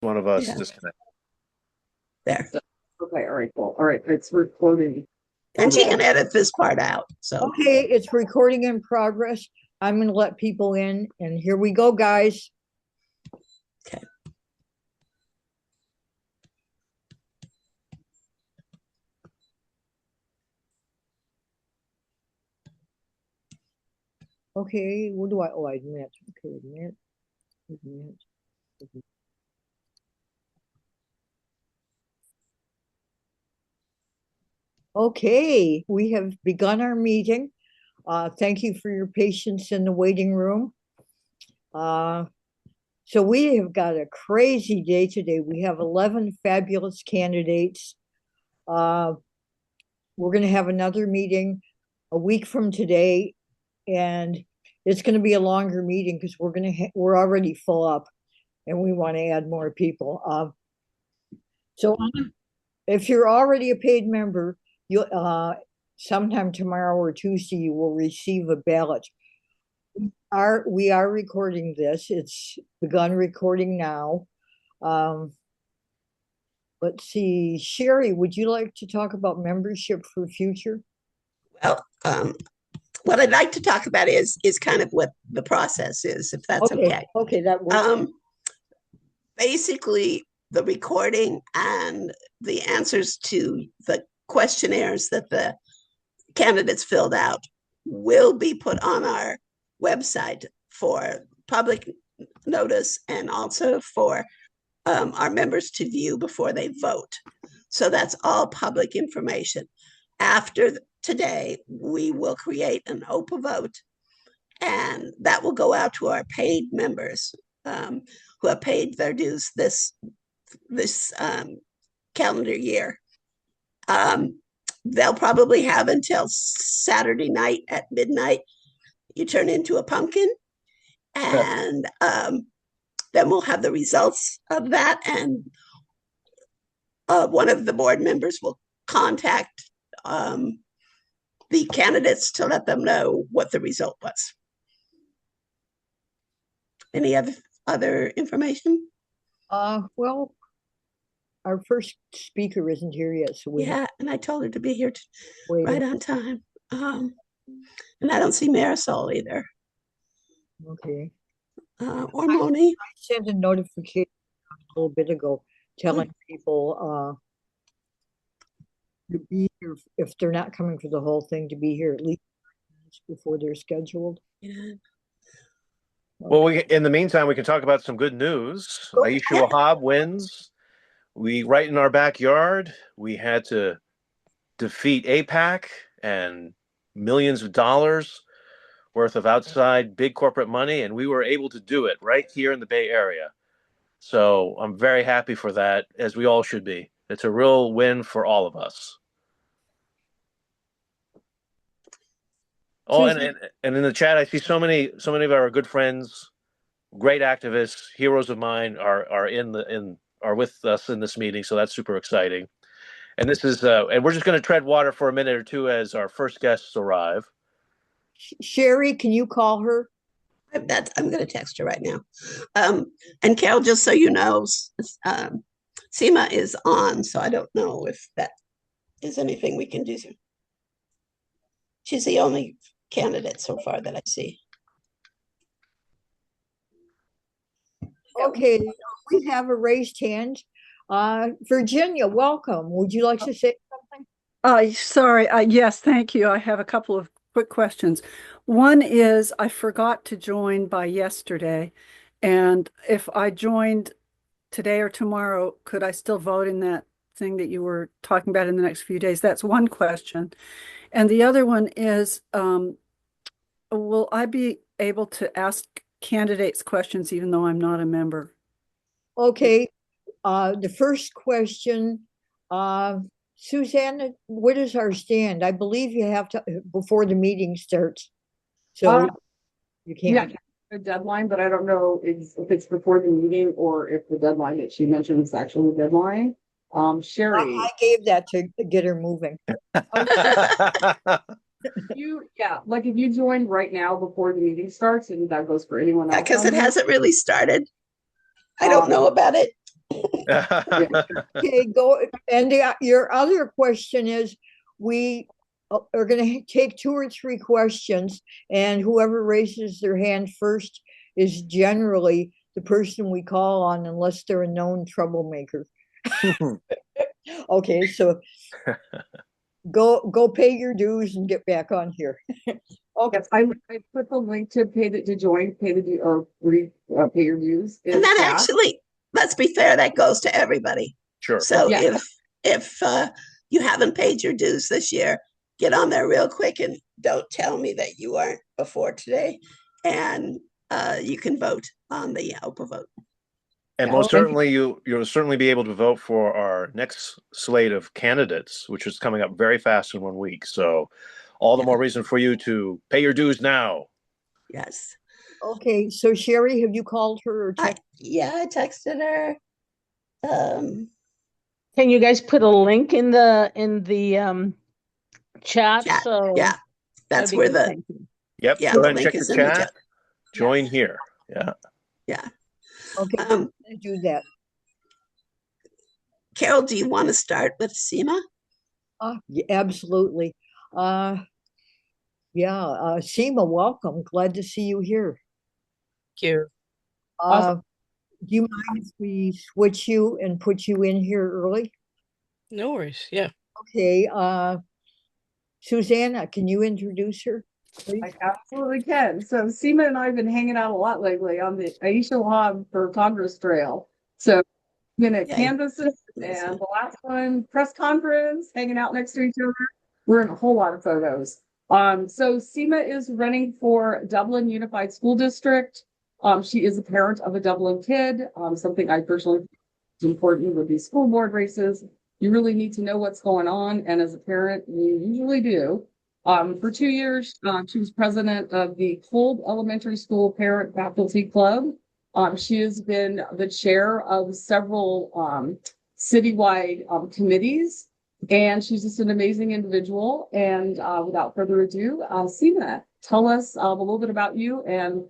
one of us Yeah. disconnect. There. Okay, all right, cool. All right, it's recording. And she can edit this part out. So Okay, it's recording in progress. I'm going to let people in, and here we go, guys. okay. Okay, what do I? Oh, I admit. Okay, admit. Okay, we have begun our meeting. Thank you for your patience in the waiting room. So we have got a crazy day today. We have 11 fabulous candidates. We're going to have another meeting a week from today, and it's going to be a longer meeting because we're already full up, and we want to add more people. So if you're already a paid member, you sometime tomorrow or Tuesday you will receive a ballot. We are recording this. It's begun recording now. Let's see, Sherry, would you like to talk about membership for future? Well, what I'd like to talk about is kind of what the process is, if that's okay. Okay, that works. Basically, the recording and the answers to the questionnaires that the candidates filled out will be put on our website for public notice and also for our members to view before they vote. So that's all public information. After today, we will create an open vote, and that will go out to our paid members who have paid their dues this calendar year. They'll probably have until Saturday night at midnight. You turn into a pumpkin, and then we'll have the results of that, and one of the board members will contact the candidates to let them know what the result was. Any other information? Well, our first speaker isn't here yet, so and I told her to be here right on time. And I don't see Marisol either. Okay. Or Moni. I sent a notification a little bit ago telling people to be here if they're not coming for the whole thing, to be here at least before they're scheduled. Yeah. Well, in the meantime, we can talk about some good news. Aisha Wahab wins. Right in our backyard, we had to defeat AIPAC and millions of dollars worth of outside big corporate money, and we were able to do it right here in the Bay Area. So I'm very happy for that, as we all should be. It's a real win for all of us. Oh, and in the chat, I see so many of our good friends, great activists, heroes of mine are with us in this meeting. So that's super exciting. And this is and we're just going to tread water for a minute or two as our first guests arrive. Sherry, can you call her? I'm going to text her right now. And Carol, just so you know, Seema is on, so I don't know if that is anything we can do. She's the only candidate so far that I see. Okay, we have a raised hand. Virginia, welcome. Would you like to say something? Sorry. Yes, thank you. I have a couple of quick questions. One is I forgot to join by yesterday, and if I joined today or tomorrow, could I still vote in that thing that you were talking about in the next few days? That's one question. And the other one is, will I be able to ask candidates questions even though I'm not a member? Okay. The first question, Suzanne, what is our stand? I believe you have to before the meeting starts. So you can't. Yeah, a deadline, but I don't know if it's before the meeting or if the deadline that she mentioned is actually the deadline. Sherry. I gave that to get her moving. If you join right now before the meeting starts, and that goes for anyone else. Because it hasn't really started. I don't know about it. Okay, go. And your other question is, we are going to take 2 or 3 questions, and whoever raises their hand first is generally the person we call on, unless they're a known troublemaker. Okay, so go pay your dues and get back on here. Okay. Yes, I put the link to pay your dues. And that actually, let's be fair, that goes to everybody. Sure. So Yeah. if you haven't paid your dues this year, get on there real quick and don't tell me that you aren't before today. And you can vote on the Oprah vote. And most certainly, you'll certainly be able to vote for our next slate of candidates, which is coming up very fast in 1 week. So all the more reason for you to pay your dues now. Yes. Okay, so Sherry, have you called her or texted? I texted her. Can you guys put a link in the chat? So yeah, that's where good. Yep. Yeah, go the ahead and link check is the in the chat. chat. Join here. Yeah. Yeah. Okay, I'm gonna do that. Carol, do you want to start with Seema? Yeah, absolutely. Seema, welcome. Glad to see you here. Thank you. Do you mind if we switch you and put you in here early? No worries. Yeah. Okay, Susanna, can you introduce her, please? I absolutely can. So Seema and I have been hanging out a lot lately on the Aisha Wahab for Congress Trail. So been at canvases and the last one, press conference, hanging out next to each other. We're in a whole lot of photos. So Seema is running for Dublin Unified School District. She is a parent of a Dublin kid. Something I personally think is important with these school board races. You really need to know what's going on. And as a parent, you usually do. For 2 years, she was president of the Kolb Elementary School Parent Faculty Club. She has been the chair of several citywide committees, and she's just an amazing individual. And without further ado, Seema, tell us a little bit about you and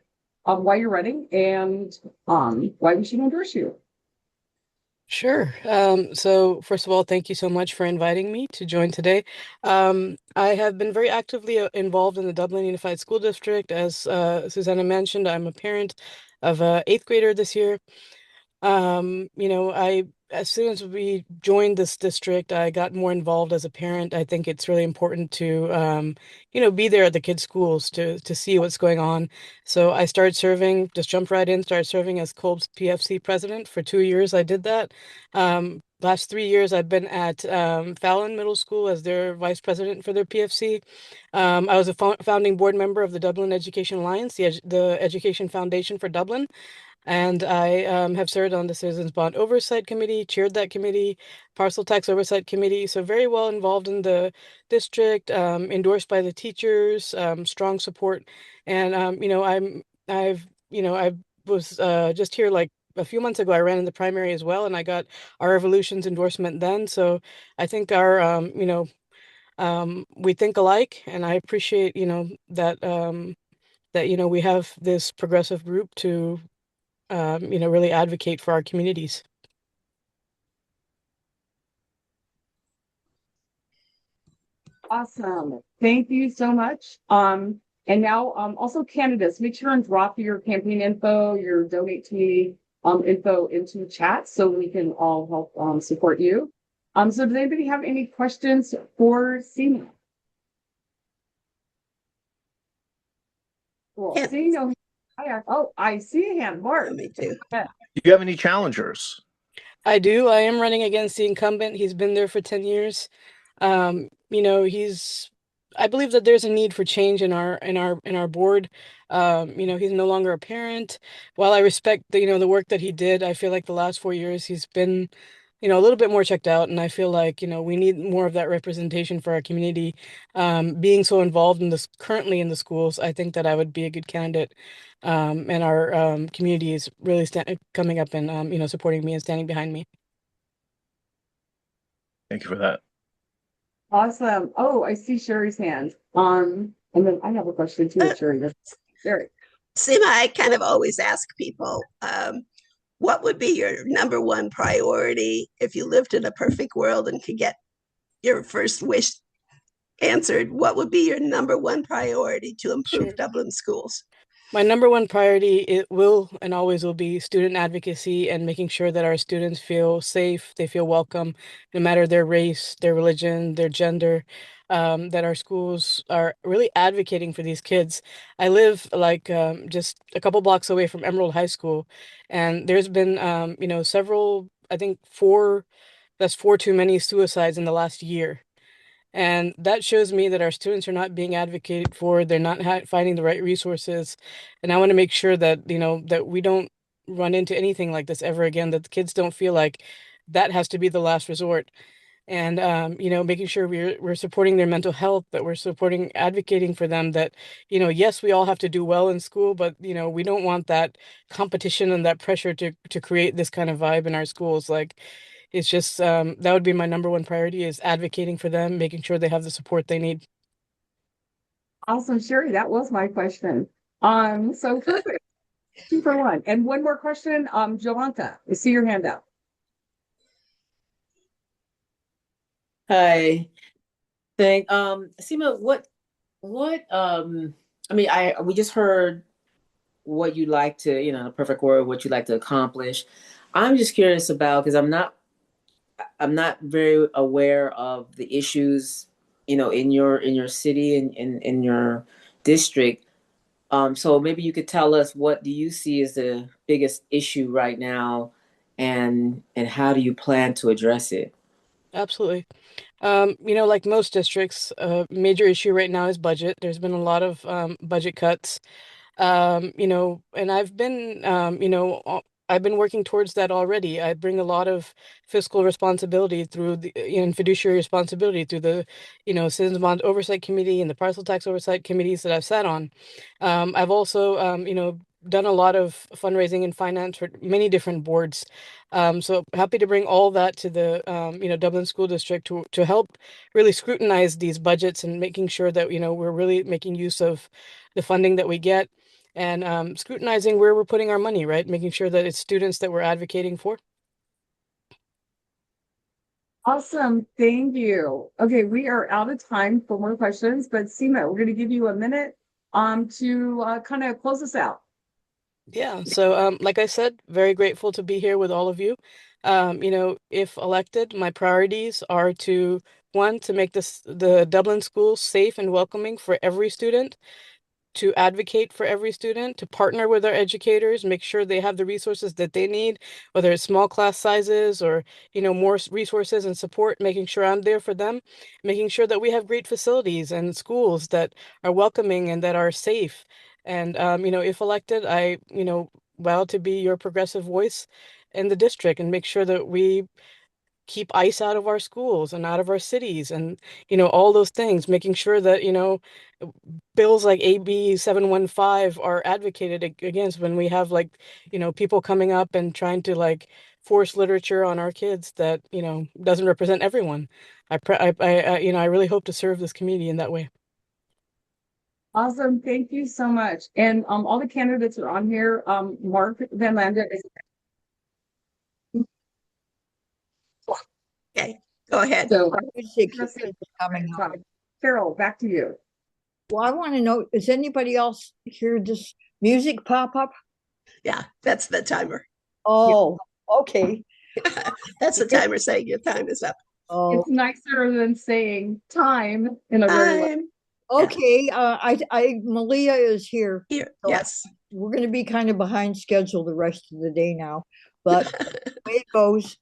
why you're running and why we should endorse you. Sure. So first of all, thank you so much for inviting me to join today. I have been very actively involved in the Dublin Unified School District. As Susanna mentioned, I'm a parent of an 8th grader this year. As soon as we joined this district, I got more involved as a parent. I think it's really important to, be there at the kids' schools to see what's going on. So I started serving, just jumped right in, started serving as Kolb's PFC president. For 2 years, I did that. Last 3 years, I've been at Fallon Middle School as their vice president for their PFC. I was a founding board member of the Dublin Education Alliance, the Education Foundation for Dublin. And I have served on the Citizens Bond Oversight Committee, chaired that committee, Parcel Tax Oversight Committee. So very well involved in the district, endorsed by the teachers, strong support. And I was just here like a few months ago. I ran in the primary as well, and I got our Revolutions endorsement then. So I think we think alike, and I appreciate that we have this progressive group to really advocate for our communities. Awesome. Thank you so much. And now also candidates, make sure and drop your campaign info, your donate to me info into the chat so we can all help support you. So does anybody have any questions for Seema? Well, Yeah. seeing no I see a hand. Mark. Me too. Do you have any challengers? I do. I am running against the incumbent. He's been there for 10 years. I believe that there's a need for change in our board. He's no longer a parent. While I respect the work that he did, I feel like the last 4 years he's been a little bit more checked out, and I feel like we need more of that representation for our community. Being so involved currently in the schools, I think that I would be a good candidate. And our community is really coming up and supporting me and standing behind me. Thank you for that. Awesome. Oh, I see Sherry's hand. And then I have a question too, Sherry. Sherry. Seema, I kind of always ask people, what would be your number one priority if you lived in a perfect world and could get your first wish answered? What would be your number one priority to improve Sure. Dublin schools? My number one priority, it will and always will be student advocacy and making sure that our students feel safe, they feel welcome, no matter their race, their religion, their gender, that our schools are really advocating for these kids. I live like just a couple blocks away from Emerald High School, and there's been, several, I think that's four too many suicides in the last year. And that shows me that our students are not being advocated for. They're not finding the right resources. And I want to make sure that, that we don't run into anything like this ever again, that the kids don't feel like that has to be the last resort. And, making sure we're supporting their mental health, that we're supporting, advocating for them, that, yes, we all have to do well in school, but, we don't want that competition and that pressure to create this kind of vibe in our schools. Like, it's just that would be my number one priority, is advocating for them, making sure they have the support they need. Awesome, Sherry. That was my question. So perfect. 2 for 1. And one more question. Jolanta, I see your hand up. Hi. Seema, we just heard what you'd like to, in a perfect world, what you'd like to accomplish. I'm just curious about, because I'm not very aware of the issues, in your city and in your district. So maybe you could tell us, what do you see as the biggest issue right now, and how do you plan to address it? Absolutely. Like most districts, a major issue right now is budget. There's been a lot of budget cuts. And I've been working towards that already. I bring a lot of fiscal responsibility through and fiduciary responsibility through the, Citizens Bond Oversight Committee and the Parcel Tax Oversight Committees that I've sat on. I've also, done a lot of fundraising and finance for many different boards. So happy to bring all that to the, Dublin School District to help really scrutinize these budgets and making sure that, we're really making use of the funding that we get, and scrutinizing where we're putting our money, right? Making sure that it's students that we're advocating for. Awesome. Thank you. Okay, we are out of time for more questions, but Seema, we're going to give you a minute to kind of close us out. Yeah. So, like I said, very grateful to be here with all of you. If elected, my priorities are to, one, to make the Dublin schools safe and welcoming for every student, to advocate for every student, to partner with our educators, make sure they have the resources that they need, whether it's small class sizes or, more resources and support, making sure I'm there for them, making sure that we have great facilities and schools that are welcoming and that are safe. And, if elected, I, vow to be your progressive voice in the district and make sure that we keep ICE out of our schools and out of our cities, and all those things, making sure that bills like AB 715 are advocated against when we have, like, people coming up and trying to, like, force literature on our kids that doesn't represent everyone. I really hope to serve this community in that way. Awesome. Thank you so much. And all the candidates are on here. Mark Van Landa is. Okay, go ahead. So, coming up. Carol, back to you. Well, I want to know, does anybody else hear this music pop up? Yeah, that's the timer. Oh, okay. That's the timer saying your time is up. Oh, It's nicer than saying time in a very way. Time. okay. Malia is here. Here, So yes. We're going to be kind of behind schedule the rest of the day now, but the way it goes.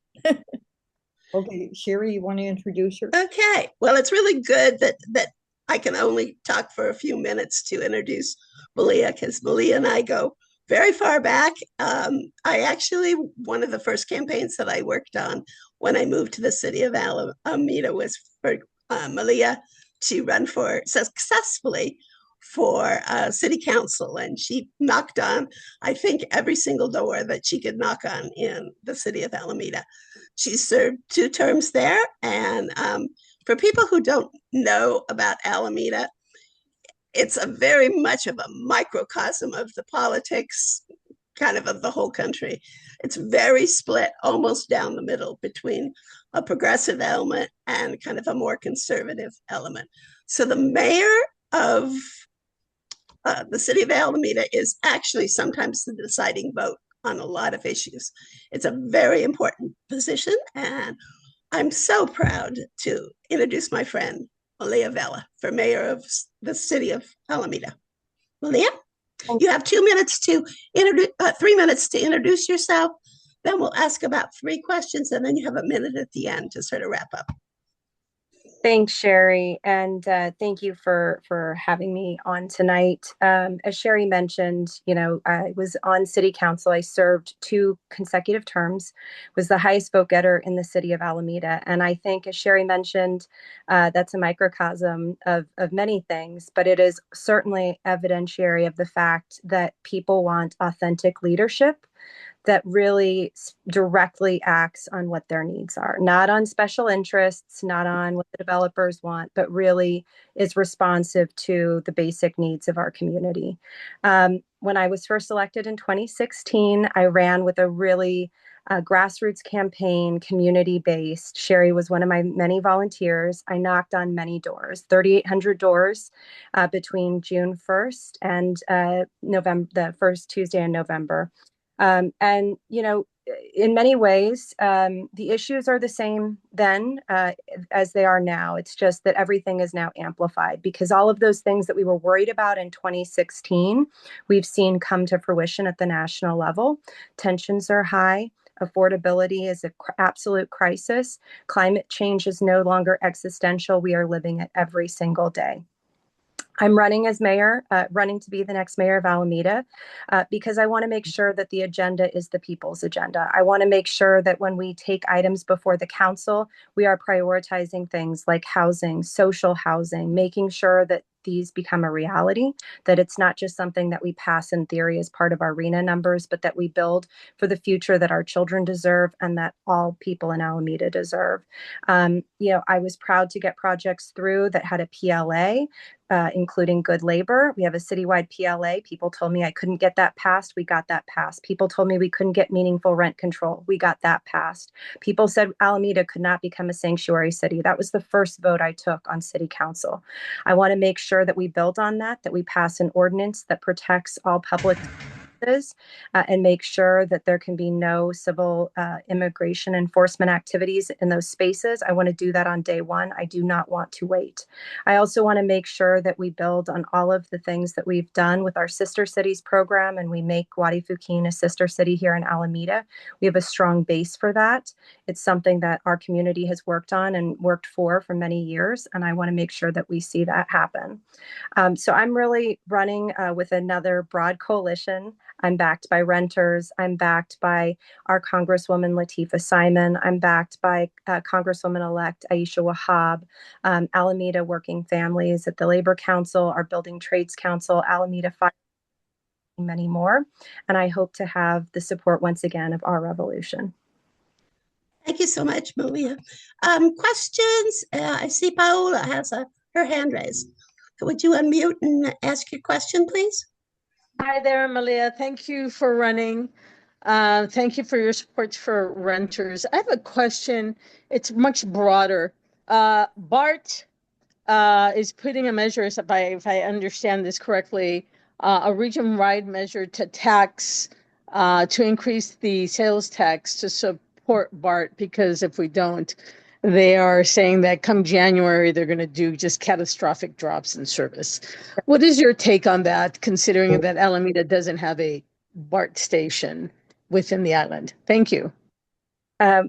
Okay, Sherry, you want to introduce her? Okay. Well, it's really good that I can only talk for a few minutes to introduce Malia, because Malia and I go very far back. I actually, one of the first campaigns that I worked on when I moved to the city of Alameda was for Malia to run successfully for city council. And she knocked on, I think, every single door that she could knock on in the city of Alameda. She served 2 terms there. And for people who don't know about Alameda, it's a very much of a microcosm of the politics kind of the whole country. It's very split, almost down the middle between a progressive element and kind of a more conservative element. So the mayor of the city of Alameda is actually sometimes the deciding vote on a lot of issues. It's a very important position, and I'm so proud to introduce my friend, Malia Vella, for mayor of the city of Alameda. Malia, you have 2 minutes to introduce, 3 minutes to introduce yourself. Then we'll ask about 3 questions, and then you have a minute at the end to sort of wrap up. Thanks, Sherry, and thank you for having me on tonight. As Sherry mentioned, I was on City Council. I served 2 consecutive terms, was the highest vote getter in the city of Alameda, and I think, as Sherry mentioned, that's a microcosm of many things, but it is certainly evidentiary of the fact that people want authentic leadership that really directly acts on what their needs are, not on special interests, not on what the developers want, but really is responsive to the basic needs of our community. When I was first elected in 2016, I ran with a really grassroots campaign, community-based. Sherry was one of my many volunteers. I knocked on many doors, 3,800 doors between June 1st and November, the first Tuesday in November. And, in many ways, the issues are the same then as they are now. It's just that everything is now amplified because all of those things that we were worried about in 2016, we've seen come to fruition at the national level. Tensions are high. Affordability is an absolute crisis. Climate change is no longer existential. We are living it every single day. I'm running as mayor, running to be the next mayor of Alameda, because I want to make sure that the agenda is the people's agenda. I want to make sure that when we take items before the council, we are prioritizing things like housing, social housing, making sure that these become a reality, that it's not just something that we pass in theory as part of our RENA numbers, but that we build for the future that our children deserve and that all people in Alameda deserve. I was proud to get projects through that had a PLA, including good labor. We have a citywide PLA. People told me I couldn't get that passed. We got that passed. People told me we couldn't get meaningful rent control. We got that passed. People said Alameda could not become a sanctuary city. That was the first vote I took on city council. I want to make sure that we build on that we pass an ordinance that protects all public and make sure that there can be no civil immigration enforcement activities in those spaces. I want to do that on day one. I do not want to wait. I also want to make sure that we build on all of the things that we've done with our Sister Cities program, and we make Wadi Fukin a sister city here in Alameda. We have a strong base for that. It's something that our community has worked on and worked for many years, and I want to make sure that we see that happen. So I'm really running with another broad coalition. I'm backed by renters. I'm backed by our Congresswoman Latifah Simon. I'm backed by Congresswoman-elect Aisha Wahab, Alameda Working Families at the Labor Council, our Building Trades Council, Alameda Fire, many more. And I hope to have the support once again of our revolution. Thank you so much, Malia. Questions? I see Paola has her hand raised. Would you unmute and ask your question, please? Hi there, Malia. Thank you for running. Thank you for your support for renters. I have a question. It's much broader. BART is putting a measure, if I understand this correctly, a region-wide measure to tax, to increase the sales tax to support BART, because if we don't, they are saying that come January, they're going to do just catastrophic drops in service. What is your take on that, considering that Alameda doesn't have a BART station within the island? Thank you.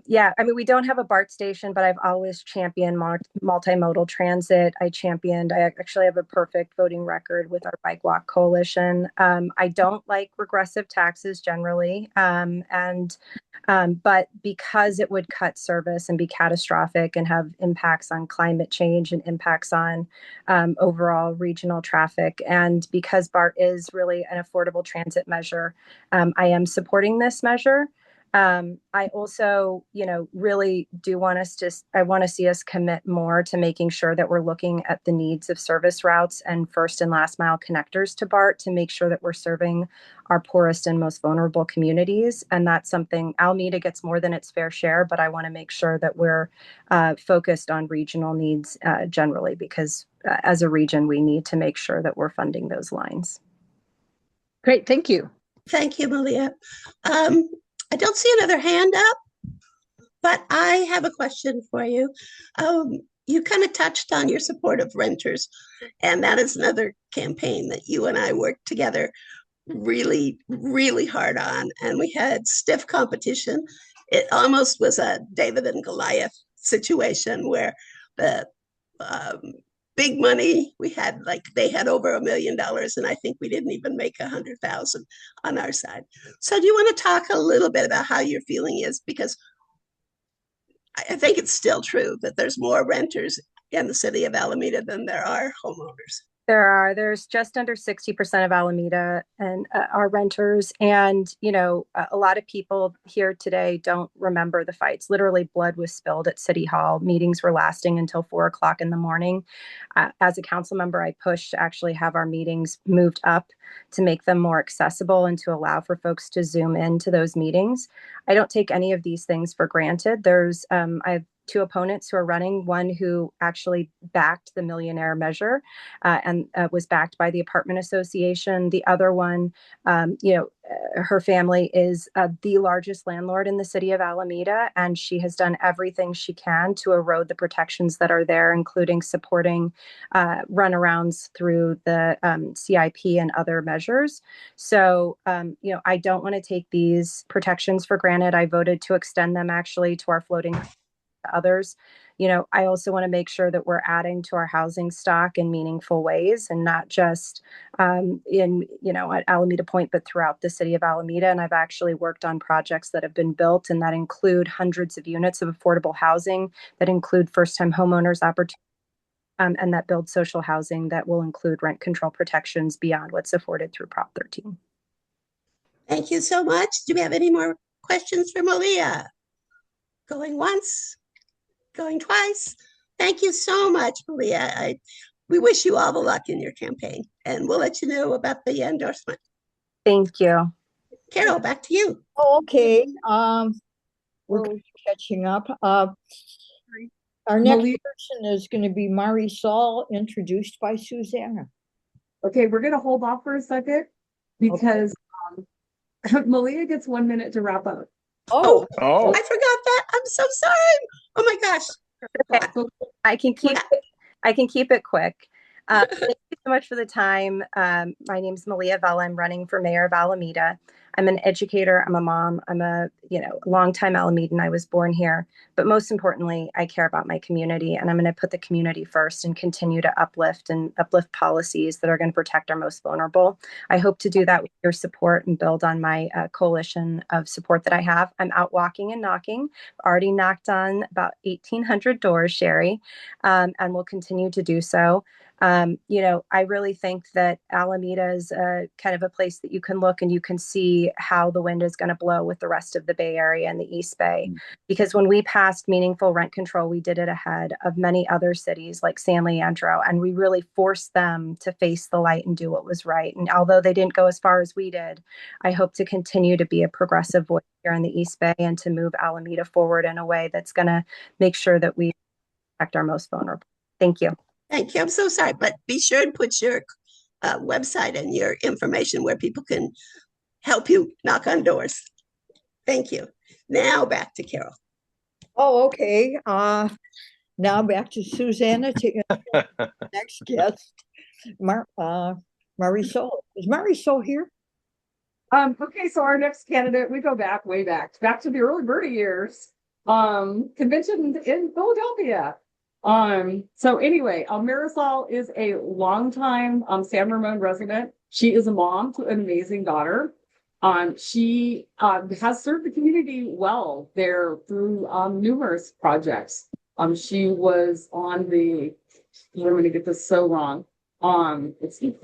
Yeah, I mean, we don't have a BART station, but I've always championed multimodal transit. I actually have a perfect voting record with our Bike Walk Coalition. I don't like regressive taxes generally, but because it would cut service and be catastrophic and have impacts on climate change and impacts on overall regional traffic, and because BART is really an affordable transit measure, I am supporting this measure. I also, really do want I want to see us commit more to making sure that we're looking at the needs of service routes and first and last mile connectors to BART to make sure that we're serving our poorest and most vulnerable communities. And that's something Alameda gets more than its fair share, but I want to make sure that we're focused on regional needs generally, because as a region, we need to make sure that we're funding those lines. Great, thank you. Thank you, Malia. I don't see another hand up, but I have a question for you. You kind of touched on your support of renters, and that is another campaign that you and I worked together really, really hard on, and we had stiff competition. It almost was a David and Goliath situation where the big money we had, they had over $1 million, and I think we didn't even make 100,000 on our side. So do you want to talk a little bit about how your feeling is? Because I think it's still true that there's more renters in the city of Alameda than there are homeowners. There's just under 60% of Alameda and are renters. And, a lot of people here today don't remember the fights. Literally blood was spilled at City Hall. Meetings were lasting until 4:00 in the morning. As a council member, I pushed to actually have our meetings moved up to make them more accessible and to allow for folks to zoom into those meetings. I don't take any of these things for granted. I have two opponents who are running, one who actually backed the millionaire measure and was backed by the apartment association. The other one, her family is the largest landlord in the city of Alameda, and she has done everything she can to erode the protections that are there, including supporting runarounds through the CIP and other measures. So, I don't want to take these protections for granted. I voted to extend them actually to our floating others. I also want to make sure that we're adding to our housing stock in meaningful ways, and not just at Alameda Point, but throughout the city of Alameda. And I've actually worked on projects that have been built and that include hundreds of units of affordable housing, that include first-time homeowners opportunities, and that build social housing that will include rent control protections beyond what's afforded through Prop 13. Thank you so much. Do we have any more questions for Malia? Going once? Going twice. Thank you so much, Malia. We wish you all the luck in your campaign, and we'll let you know about the endorsement. Thank you. Carol, back to you. Okay. We're catching up. Our next person is going to be Marisol, introduced by Susanna. Okay, we're going to hold off for a second because Malia gets 1 minute to wrap up. Oh, I forgot that. I'm so sorry. Oh my gosh. Okay. I can keep it quick. Thank you so much for the time. My name is Malia Vella. I'm running for mayor of Alameda. I'm an educator. I'm a mom. I'm a longtime Alamedan. I was born here. But most importantly, I care about my community, and I'm going to put the community first and continue to uplift policies that are going to protect our most vulnerable. I hope to do that with your support and build on my coalition of support that I have. I'm out walking and knocking. Already knocked on about 1,800 doors, Sherry, and will continue to do so. I really think that Alameda is kind of a place that you can look and you can see how the wind is going to blow with the rest of the Bay Area and the East Bay. Because when we passed meaningful rent control, we did it ahead of many other cities like San Leandro, and we really forced them to face the light and do what was right. And although they didn't go as far as we did, I hope to continue to be a progressive voice here in the East Bay and to move Alameda forward in a way that's going to make sure that we protect our most vulnerable. Thank you. Thank you. I'm so sorry, but be sure and put your website and your information where people can help you knock on doors. Thank you. Now back to Carol. Oh, okay. Now back to Susanna to next guest, Marisol. Is Marisol here? Okay, so our next candidate, we go way back to the early birdie years. Convention in Philadelphia. So anyway, Marisol is a longtime San Ramon resident. She is a mom to an amazing daughter. She has served the community well there through numerous projects. She was on I'm going to get this so wrong. It's the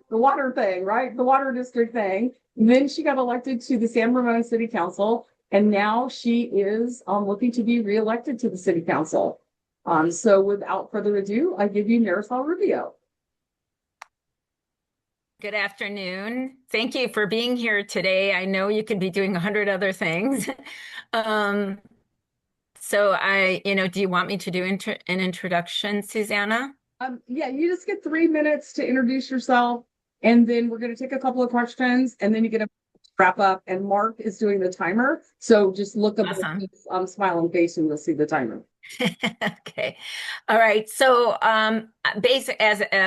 water thing, right? The water district thing. And then she got elected to the San Ramon City Council, and now she is looking to be reelected to the City Council. So without further ado, I give you Marisol Rubio. Good afternoon. Thank you for being here today. I know you could be doing 100 other things. So do you want me to do an introduction, Susanna? Yeah, you just get 3 minutes to introduce yourself, and then we're going to take a couple of questions, and then you get a wrap up. And Mark is doing the timer, so just look up his smiling face, and you'll see the timer. Okay. All right. So, as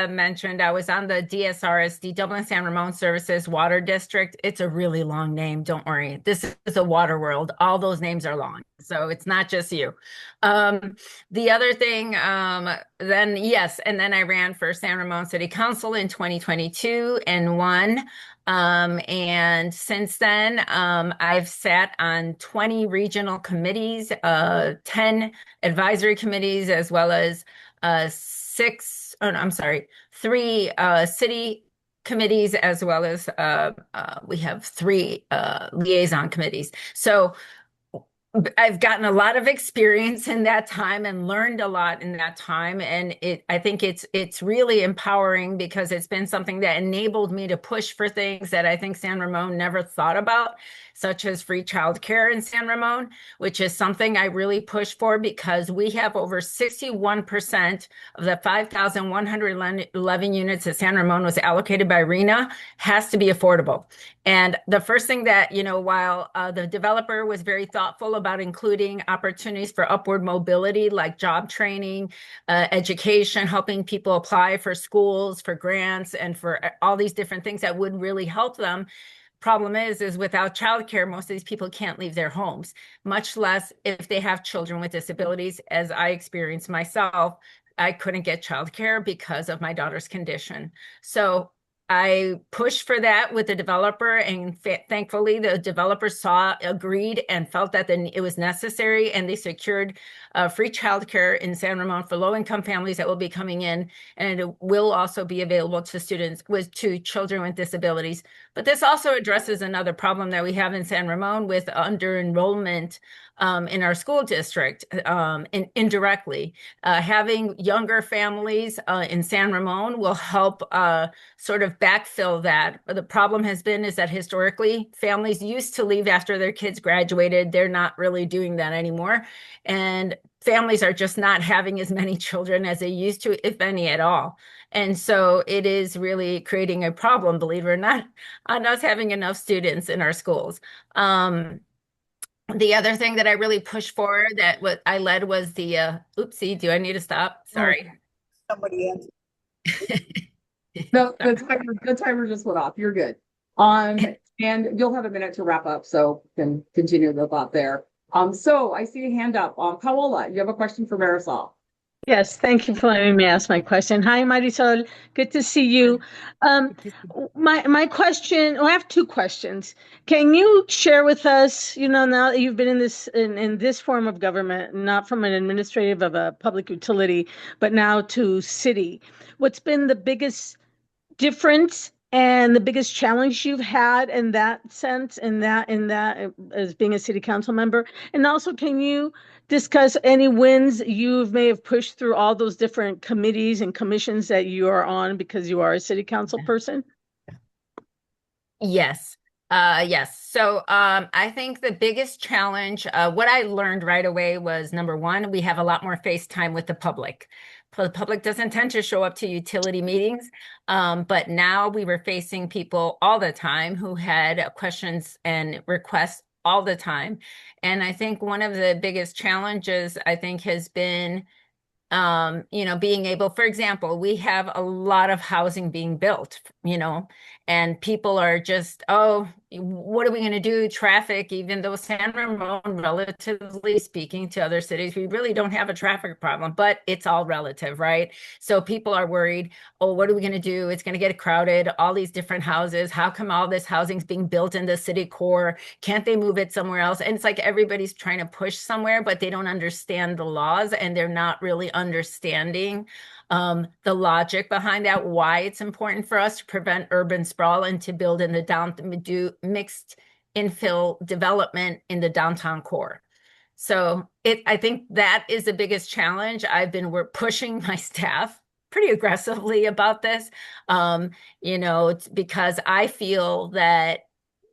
mentioned, I was on the DSRSD, Dublin San Ramon Services Water District. It's a really long name. Don't worry. This is a water world. All those names are long. So it's not just you. The other thing, then I ran for San Ramon City Council in 2022 and won. And since then, I've sat on 20 regional committees, 10 advisory committees, as well as 3 city committees, as well as we have 3 liaison committees. So I've gotten a lot of experience in that time and learned a lot in that time. And I think it's really empowering, because it's been something that enabled me to push for things that I think San Ramon never thought about, such as free childcare in San Ramon, which is something I really push for, because we have over 61% of the 5,111 units that San Ramon was allocated by RENA has to be affordable. And the first thing that, while the developer was very thoughtful about including opportunities for upward mobility, like job training, education, helping people apply for schools, for grants, and for all these different things that would really help them. Problem is without childcare, most of these people can't leave their homes, much less if they have children with disabilities. As I experienced myself, I couldn't get childcare because of my daughter's condition. So I pushed for that with the developer, and thankfully the developer agreed and felt that it was necessary, and they secured free childcare in San Ramon for low-income families that will be coming in, and it will also be available to children with disabilities. But this also addresses another problem that we have in San Ramon with under-enrollment in our school district, indirectly. Having younger families in San Ramon will help sort of backfill that. But the problem has been is that historically, families used to leave after their kids graduated. They're not really doing that anymore. And families are just not having as many children as they used to, if any at all. And so it is really creating a problem, believe it or not, on us having enough students in our schools. The other thing that I really pushed for, that what I led, was the oopsie, do I need to stop? Sorry. Somebody answer. No, the timer just went off. You're good. And you'll have a minute to wrap up, so you can continue the thought there. So I see a hand up. Paola, you have a question for Marisol. Yes, thank you for letting me ask my question. Hi, Marisol. Good to see you. My question, I have 2 questions. Can you share with us, now that you've been in this form of government, not from an administrative of a public utility, but now to city, what's been the biggest difference and the biggest challenge you've had in that sense, in that as being a city council member? And also, can you discuss any wins you may have pushed through all those different committees and commissions that you are on because you are a city council person? Yes. Yes. So I think the biggest challenge, what I learned right away was, number one, we have a lot more face time with the public. The public doesn't tend to show up to utility meetings, but now we were facing people all the time who had questions and requests all the time. And I think one of the biggest challenges, I think, has been being able, for example, we have a lot of housing being built, and people are just, oh, what are we going to do? Traffic, even though San Ramon, relatively speaking to other cities, we really don't have a traffic problem, but it's all relative, right? So people are worried, oh, what are we going to do? It's going to get crowded, all these different houses. How come all this housing is being built in the city core? Can't they move it somewhere else? And it's like everybody's trying to push somewhere, but they don't understand the laws, and they're not really understanding the logic behind that, why it's important for us to prevent urban sprawl and to build in do mixed infill development in the downtown core. So I think that is the biggest challenge. We're pushing my staff pretty aggressively about this, because I feel that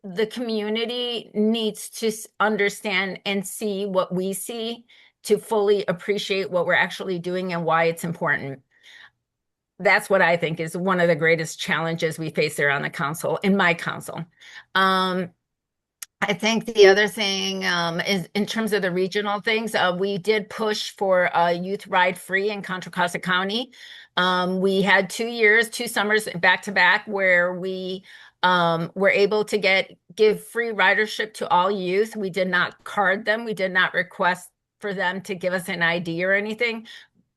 the community needs to understand and see what we see to fully appreciate what we're actually doing and why it's important. That's what I think is one of the greatest challenges we face there on the council, in my council. I think the other thing is in terms of the regional things, we did push for youth ride free in Contra Costa County. We had 2 summers back to back where we were able to give free ridership to all youth. We did not card them. We did not request for them to give us an ID or anything.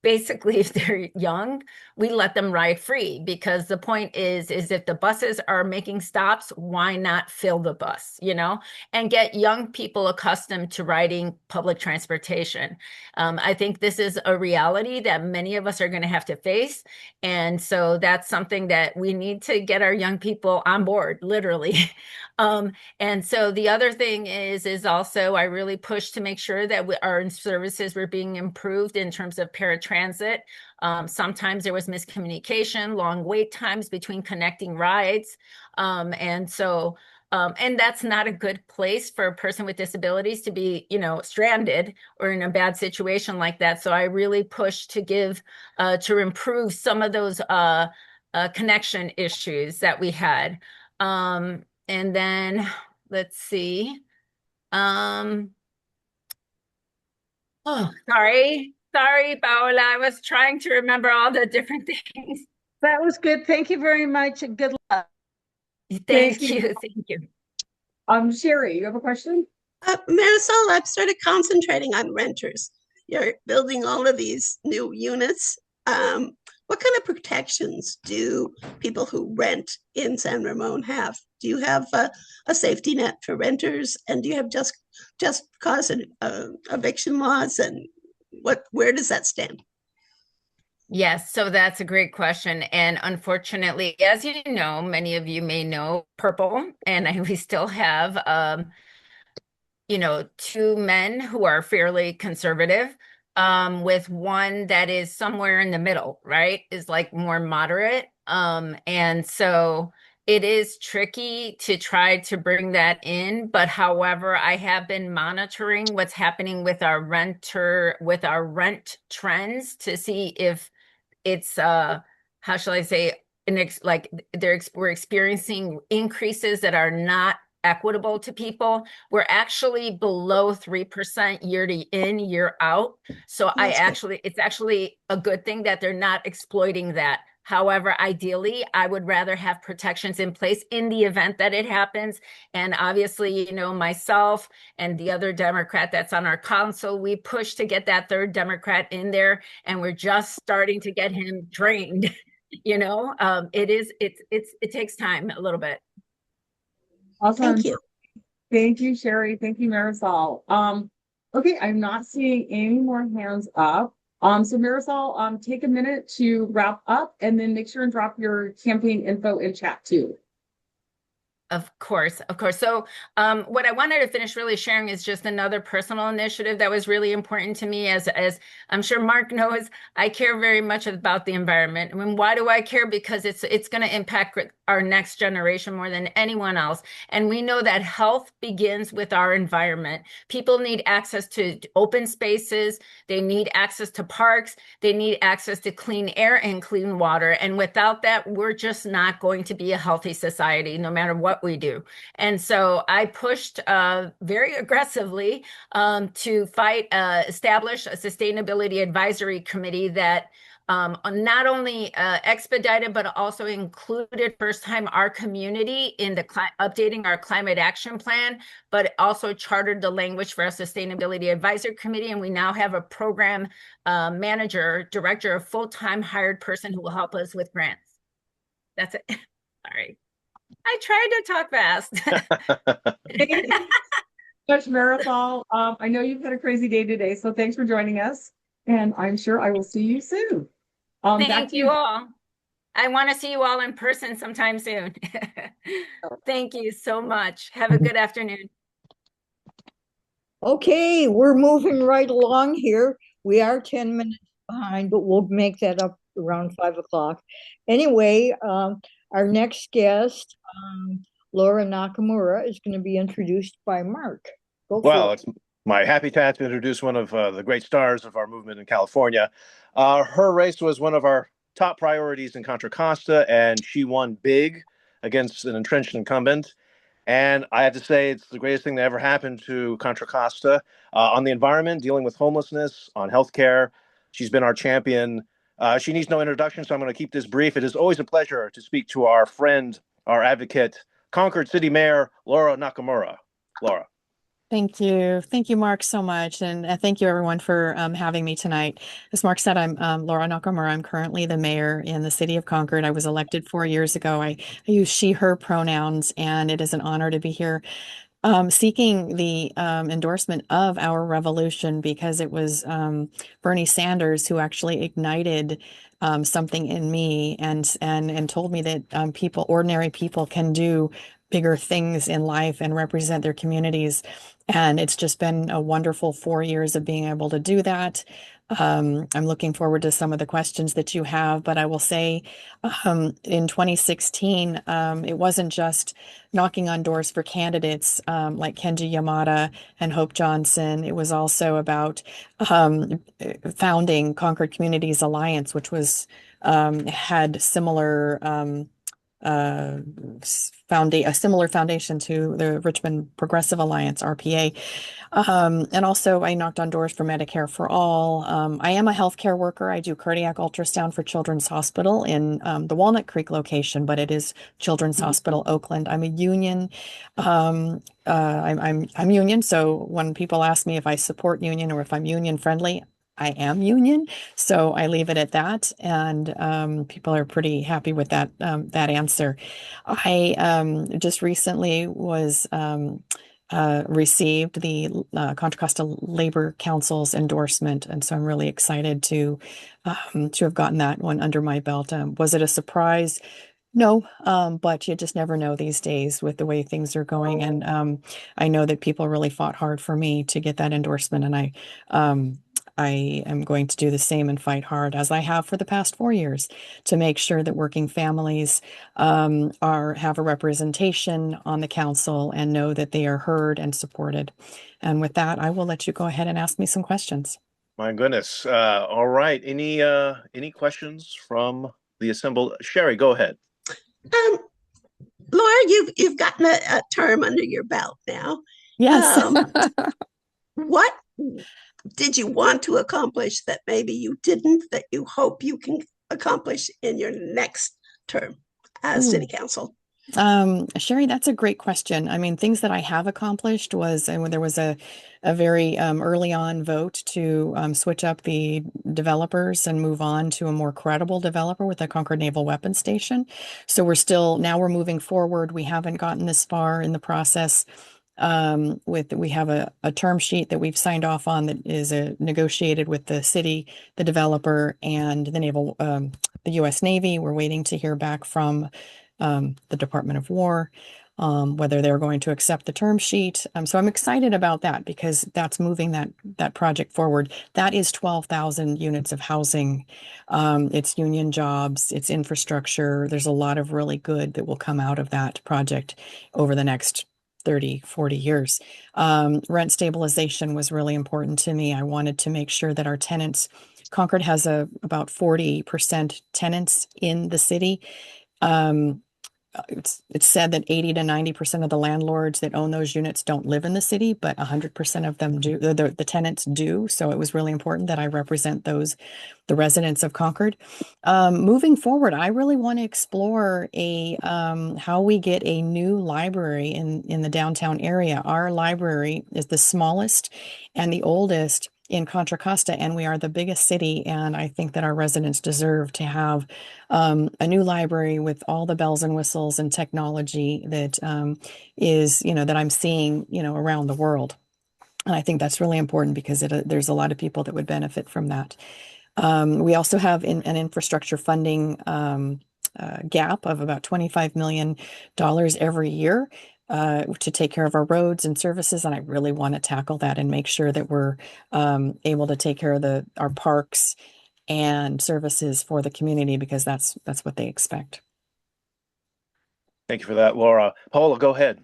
Basically, if they're young, we let them ride free, because the point is if the buses are making stops, why not fill the bus, and get young people accustomed to riding public transportation. I think this is a reality that many of us are going to have to face. And so that's something that we need to get our young people on board, literally. And so the other thing is also I really pushed to make sure that our services were being improved in terms of paratransit. Sometimes there was miscommunication, long wait times between connecting rides. And that's not a good place for a person with disabilities to be, stranded or in a bad situation like that. So I really pushed to improve some of those connection issues that we had. And then let's see. Oh, sorry, Paola. I was trying to remember all the different things. That was good. Thank you very much, and good luck. Thank you. Sherry, you have a question? Marisol, I've started concentrating on renters. You're building all of these new units. What kind of protections do people who rent in San Ramon have? Do you have a safety net for renters? And do you have just cause eviction laws? And where does that stand? Yes, so that's a great question. And unfortunately, as you know, many of you may know Purple, and we still have, 2 men who are fairly conservative, with one that is somewhere in the middle, right? Is like more moderate. And so it is tricky to try to bring that in. But however, I have been monitoring what's happening with our rent trends to see if it's how shall I say, we're experiencing increases that are not equitable to people. We're actually below 3% year in, year out. So it's actually a good thing that they're not exploiting that. However, ideally, I would rather have protections in place in the event that it happens. And obviously, myself and the other Democrat that's on our council, we push to get that third Democrat in there, and we're just starting to get him trained. It takes time a little bit. Awesome. Thank you. Thank you, Sherry. Thank you, Marisol. Okay, I'm not seeing any more hands up. So Marisol, take a minute to wrap up and then make sure and drop your campaign info in chat too. Of course. So what I wanted to finish really sharing is just another personal initiative that was really important to me. As I'm sure Mark knows, I care very much about the environment. I mean, why do I care? Because it's going to impact our next generation more than anyone else. And we know that health begins with our environment. People need access to open spaces. They need access to parks. They need access to clean air and clean water. And without that, we're just not going to be a healthy society, no matter what we do. And so I pushed very aggressively to establish a sustainability advisory committee that not only expedited, but also included first time our community in the updating our climate action plan, but also chartered the language for a sustainability advisory committee. And we now have a program director, a full-time hired person who will help us with grants. That's it. Sorry. I tried to talk fast. Thanks, Marisol. I know you've had a crazy day today, so thanks for joining us. And I'm sure I will see you soon. Back Thank to you all. I want to see you all in person sometime soon. Thank you so much. Have a good afternoon. Okay, we're moving right along here. We are 10 minutes behind, but we'll make that up around 5 o'clock. Anyway, our next guest, Laura Nakamura, is going to be introduced by Mark. Well, it's my happy task to introduce one of the great stars of our movement in California. Her race was one of our top priorities in Contra Costa, and she won big against an entrenched incumbent. And I have to say, it's the greatest thing that ever happened to Contra Costa on the environment, dealing with homelessness, on healthcare. She's been our champion. She needs no introduction, so I'm going to keep this brief. It is always a pleasure to speak to our friend, our advocate, Concord City Mayor Laura Nakamura. Laura. Thank you. Thank you, Mark, so much. And thank you, everyone, for having me tonight. As Mark said, I'm Laura Nakamura. I'm currently the mayor in the city of Concord. I was elected 4 years ago. I use she, her pronouns, and it is an honor to be here seeking the endorsement of our revolution, because it was Bernie Sanders who actually ignited something in me and told me that ordinary people can do bigger things in life and represent their communities. And it's just been a wonderful 4 years of being able to do that. I'm looking forward to some of the questions that you have, but I will say in 2016, it wasn't just knocking on doors for candidates like Kenji Yamada and Hope Johnson. It was also about founding Concord Communities Alliance, which was had similar a similar foundation to the Richmond Progressive Alliance, RPA. And also I knocked on doors for Medicare for All. I am a healthcare worker. I do cardiac ultrasound for Children's Hospital in the Walnut Creek location, but it is Children's Hospital, Oakland. I'm a union. I'm union. So when people ask me if I support union or if I'm union friendly, I am union, so I leave it at that, and people are pretty happy with that answer. I just recently was received the Contra Costa Labor Council's endorsement, and so I'm really excited to have gotten that one under my belt. Was it a surprise? No, but you just never know these days with the way things are going, and I know that people really fought hard for me to get that endorsement, and I am going to do the same and fight hard, as I have for the past 4 years, to make sure that working families have a representation on the council and know that they are heard and supported. And with that, I will let you go ahead and ask me some questions. My goodness. All right. Any questions from the assembled? Sherry, go ahead. Laura, you've gotten a term under your belt now. Yes. What did you want to accomplish that maybe you didn't, that you hope you can accomplish in your next term as city council? Sherry, that's a great question. I mean, things that I have accomplished was, and there was a very early on vote to switch up the developers and move on to a more credible developer with the Concord Naval Weapons Station. So now we're moving forward. We haven't gotten this far in the process. We have a term sheet that we've signed off on that is negotiated with the city, the developer, and the U.S. Navy. We're waiting to hear back from the Department of War, whether they're going to accept the term sheet. So I'm excited about that, because that's moving that project forward. That is 12,000 units of housing. It's union jobs, it's infrastructure. There's a lot of really good that will come out of that project over the next 30, 40 years. Rent stabilization was really important to me. I wanted to make sure that our tenants, Concord has about 40% tenants in the city. It's said that 80 to 90% of the landlords that own those units don't live in the city, but 100% of them do. The tenants do. So it was really important that I represent the residents of Concord. Moving forward, I really want to explore how we get a new library in the downtown area. Our library is the smallest and the oldest in Contra Costa, and we are the biggest city. And I think that our residents deserve to have a new library with all the bells and whistles and technology that that I'm seeing, around the world. And I think that's really important, because there's a lot of people that would benefit from that. We also have an infrastructure funding gap of about $25 million every year to take care of our roads and services. And I really want to tackle that and make sure that we're able to take care of our parks and services for the community, because that's what they expect. Thank you for that, Laura. Paola, go ahead.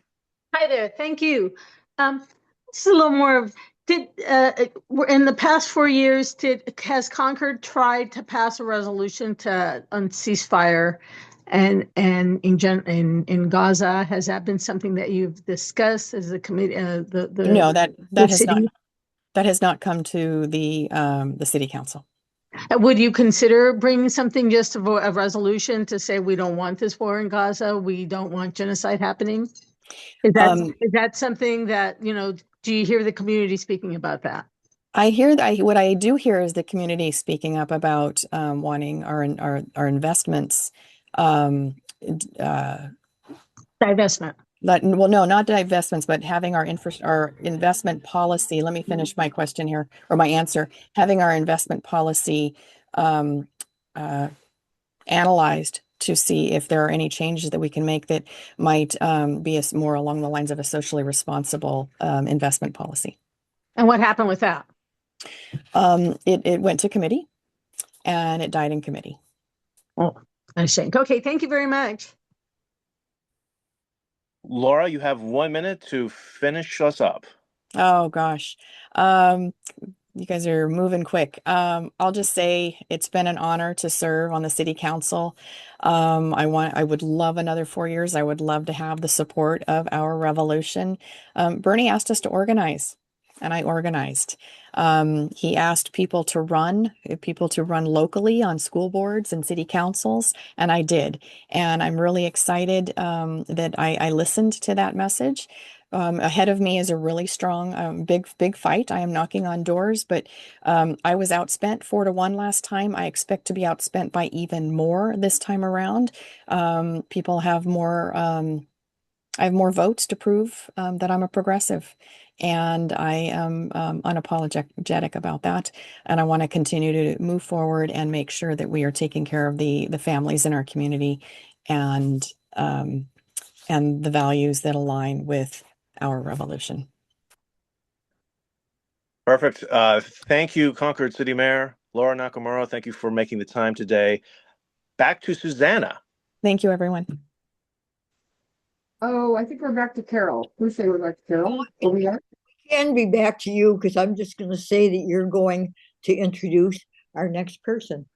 Hi there. Thank you. Just a little more of, in the past 4 years, has Concord tried to pass a resolution on ceasefire and in Gaza? Has that been something that you've discussed as a committee? No, that has not come to the city council. Would you consider bringing something, just a resolution to say we don't want this war in Gaza, we don't want genocide happening? Is that something that, do you hear the community speaking about that? I hear that. What I do hear is the community speaking up about wanting our investments. Divestment. Well, no, not divestments, but having our investment policy. Let me finish my question here, or my answer. Having our investment policy analyzed to see if there are any changes that we can make that might be more along the lines of a socially responsible investment policy. And what happened with that? It went to committee, and it died in committee. Oh, I think. Okay, thank you very much. Laura, you have 1 minute to finish us up. Oh gosh. You guys are moving quick. I'll just say it's been an honor to serve on the city council. I would love another 4 years. I would love to have the support of our revolution. Bernie asked us to organize, and I organized. He asked people to run locally on school boards and city councils, and I did. And I'm really excited that I listened to that message. Ahead of me is a really strong, big fight. I am knocking on doors, but I was outspent 4-1 last time. I expect to be outspent by even more this time around. People have more. I have more votes to prove that I'm a progressive, and I am unapologetic about that. And I want to continue to move forward and make sure that we are taking care of the families in our community and the values that align with our revolution. Perfect. Thank you, Concord City Mayor Laura Nakamura. Thank you for making the time today. Back to Susanna. Thank you, everyone. Oh, I think we're back to Carol. We say we're back to Carol. Oh, we are? Can be back to you, because I'm just going to say that you're going to introduce our next person.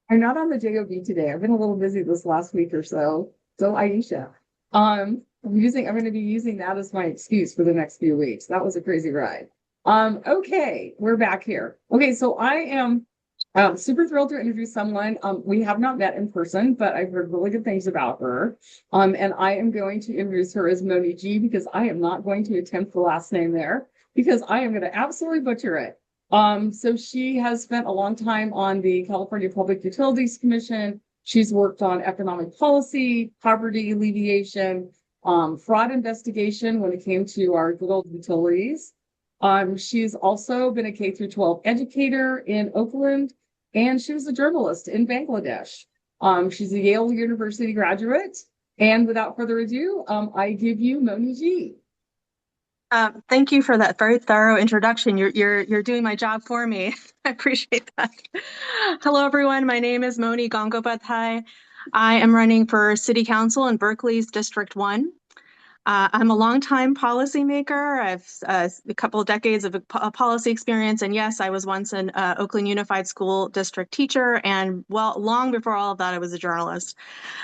I'm not on the JOB today. I've been a little busy this last week or so. So Aisha, I'm going to be using that as my excuse for the next few weeks. That was a crazy ride. Okay, we're back here. Okay, so I am super thrilled to introduce someone. We have not met in person, but I've heard really good things about her. And I am going to introduce her as Moni G, because I am not going to attempt the last name there, because I am going to absolutely butcher it. So she has spent a long time on the California Public Utilities Commission. She's worked on economic policy, poverty alleviation, fraud investigation when it came to our good old utilities. She's also been a K-12 educator in Oakland, and she was a journalist in Bangladesh. She's a Yale University graduate. And without further ado, I give you Moni G. Thank you for that very thorough introduction. You're doing my job for me. I appreciate that. Hello, everyone. My name is Moni Gangopadhay. I am running for City Council in Berkeley's District 1. I'm a longtime policymaker. I've a couple of decades of policy experience, and yes, I was once an Oakland Unified School District teacher, and long before all of that, I was a journalist.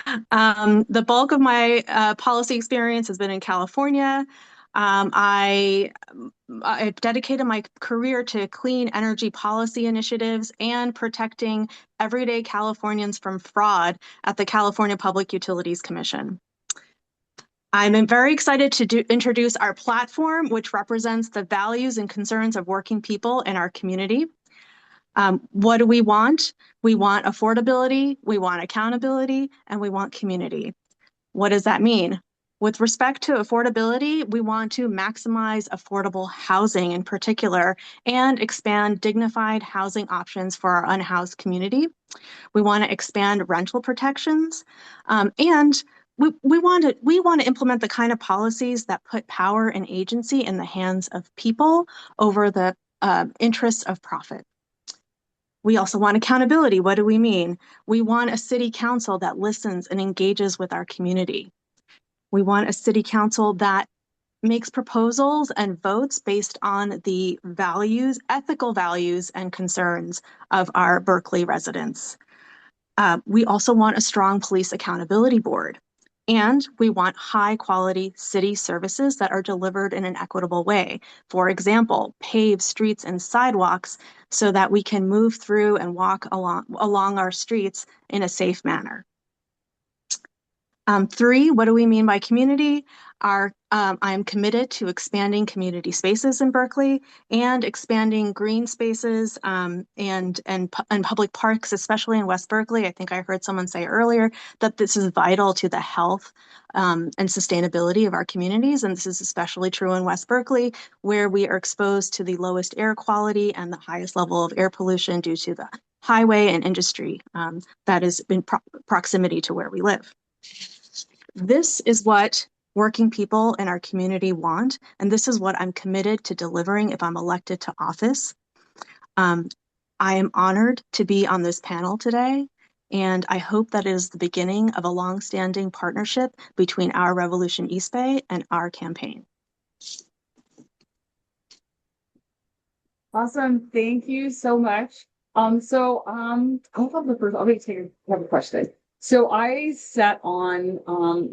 The bulk of my policy experience has been in California. I dedicated my career to clean energy policy initiatives and protecting everyday Californians from fraud at the California Public Utilities Commission. I'm very excited to introduce our platform, which represents the values and concerns of working people in our community. What do we want? We want affordability, we want accountability, and we want community. What does that mean? With respect to affordability, we want to maximize affordable housing in particular and expand dignified housing options for our unhoused community. We want to expand rental protections, and we want to implement the kind of policies that put power and agency in the hands of people over the interests of profit. We also want accountability. What do we mean? We want a city council that listens and engages with our community. We want a city council that makes proposals and votes based on the values, ethical values and concerns of our Berkeley residents. We also want a strong police accountability board. And we want high quality city services that are delivered in an equitable way. For example, paved streets and sidewalks so that we can move through and walk along our streets in a safe manner. 3, what do we mean by community? I'm committed to expanding community spaces in Berkeley and expanding green spaces and public parks, especially in West Berkeley. I think I heard someone say earlier that this is vital to the health and sustainability of our communities. And this is especially true in West Berkeley, where we are exposed to the lowest air quality and the highest level of air pollution due to the highway and industry that is in proximity to where we live. This is what working people in our community want, and this is what I'm committed to delivering if I'm elected to office. I am honored to be on this panel today, and I hope that it is the beginning of a long-standing partnership between our Revolution East Bay and our campaign. Awesome. Thank you so much. I'll have the first, I'll have a question. So I sat on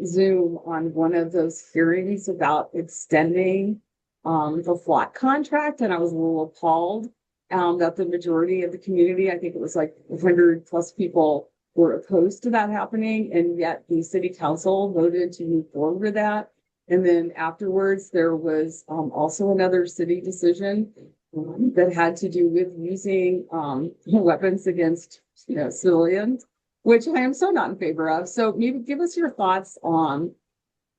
Zoom on one of those hearings about extending the flock contract, and I was a little appalled that the majority of the community, I think it was like 100 plus people, were opposed to that happening, and yet the city council voted to move forward with that. And then afterwards, there was also another city decision that had to do with using weapons against civilians, which I am so not in favor of. So maybe give us your thoughts on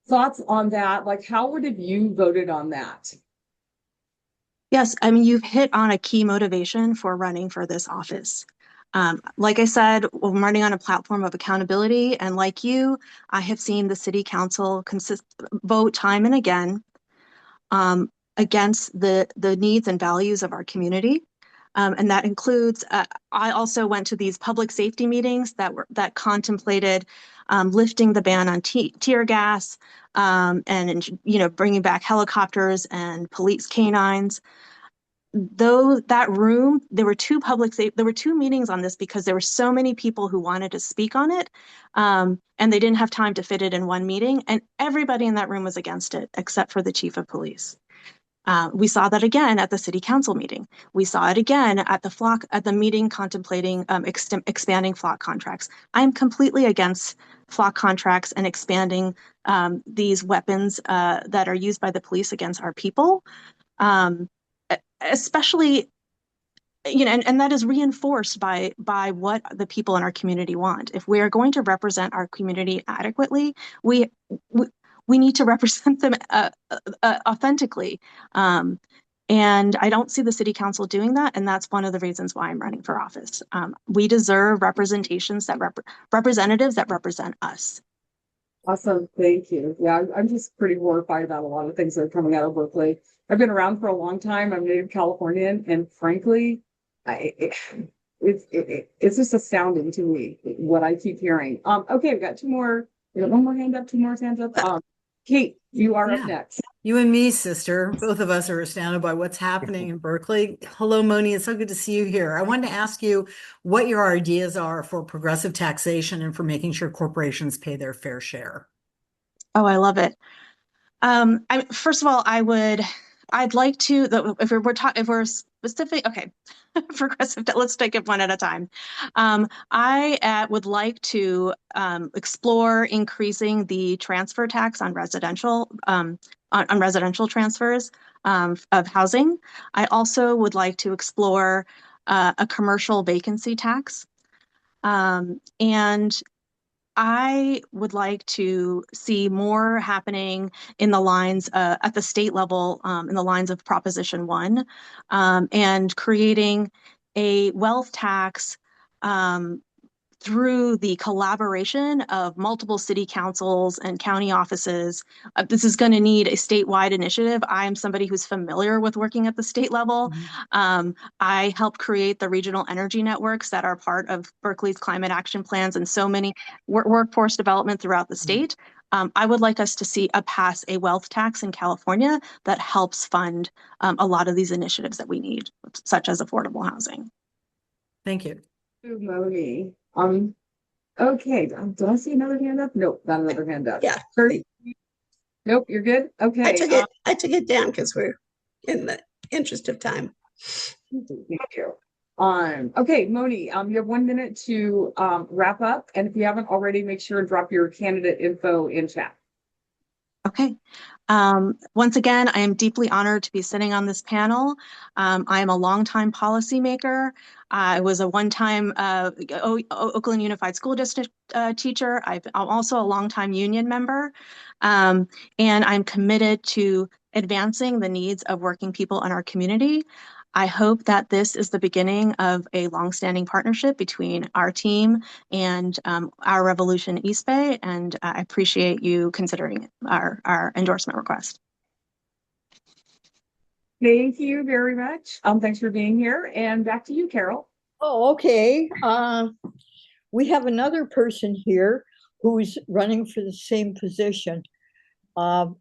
that. Like, how would have you voted on that? Yes, I mean, you've hit on a key motivation for running for this office. Like I said, I'm running on a platform of accountability, and like you, I have seen the city council vote time and again against the needs and values of our community. And that includes, I also went to these public safety meetings that contemplated lifting the ban on tear gas and bringing back helicopters and police canines. Though that room, there were two meetings on this because there were so many people who wanted to speak on it, and they didn't have time to fit it in one meeting, and everybody in that room was against it except for the chief of police. We saw that again at the city council meeting. We saw it again at the meeting contemplating expanding flock contracts. I'm completely against flock contracts and expanding these weapons that are used by the police against our people. Especially, and that is reinforced by what the people in our community want. If we are going to represent our community adequately, we need to represent them authentically. And I don't see the city council doing that, and that's one of the reasons why I'm running for office. We deserve representations representatives that represent us. Awesome, thank you. Yeah, I'm just pretty horrified about a lot of things that are coming out of Berkeley. I've been around for a long time. I'm native Californian, and frankly, it's just astounding to me what I keep hearing. Okay, we've got two more. We got one more hand up, two more hands up. Kate, you are up next. You and me, sister. Both of us are astounded by what's happening in Berkeley. Hello, Moni. It's so good to see you here. I wanted to ask you what your ideas are for progressive taxation and for making sure corporations pay their fair share. Oh, I love it. First of all, I'd like to, if we're specific, okay, progressive, let's take it one at a time. I would like to explore increasing the transfer tax on residential transfers of housing. I also would like to explore a commercial vacancy tax. And I would like to see more happening in the lines at the state level, in the lines of Proposition 1, and creating a wealth tax through the collaboration of multiple city councils and county offices. This is going to need a statewide initiative. I am somebody who's familiar with working at the state level. I help create the regional energy networks that are part of Berkeley's climate action plans and so many workforce development throughout the state. I would like us to see pass a wealth tax in California that helps fund a lot of these initiatives that we need, such as affordable housing. Thank you. Moni. Okay. Did I see another hand up? Nope, not another hand up. Yeah. Nope, you're good. Okay. I took it down because we're in the interest of time. Thank you. Okay, Moni, you have 1 minute to wrap up, and if you haven't already, make sure to drop your candidate info in chat. Okay. Once again, I am deeply honored to be sitting on this panel. I am a longtime policymaker. I was a one-time Oakland Unified School District teacher. I'm also a longtime union member, and I'm committed to advancing the needs of working people in our community. I hope that this is the beginning of a longstanding partnership between our team and our Revolution East Bay, and I appreciate you considering our endorsement request. Thank you very much. Thanks for being here, and back to you, Carol. Oh, okay. We have another person here who's running for the same position. And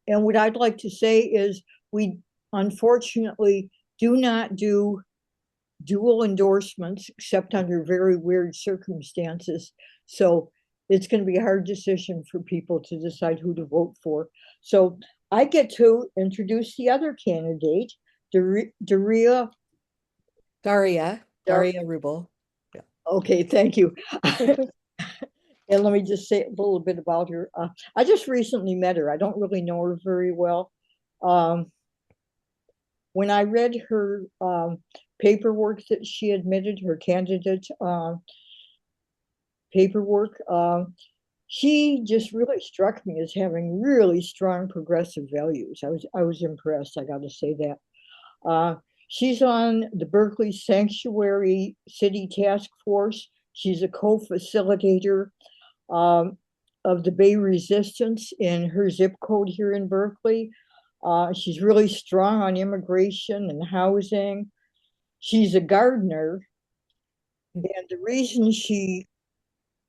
what I'd like to say is we unfortunately do not do dual endorsements except under very weird circumstances. So it's going to be a hard decision for people to decide who to vote for. So I get to introduce the other candidate, Daria Wrubel. Yeah. Okay, thank you. And let me just say a little bit about her. I just recently met her. I don't really know her very well. When I read her paperwork that she admitted, her candidate paperwork, she just really struck me as having really strong progressive values. I was impressed, I got to say that. She's on the Berkeley Sanctuary City Task Force. She's a co-facilitator of the Bay Resistance in her zip code here in Berkeley. She's really strong on immigration and housing. She's a gardener, and the reason she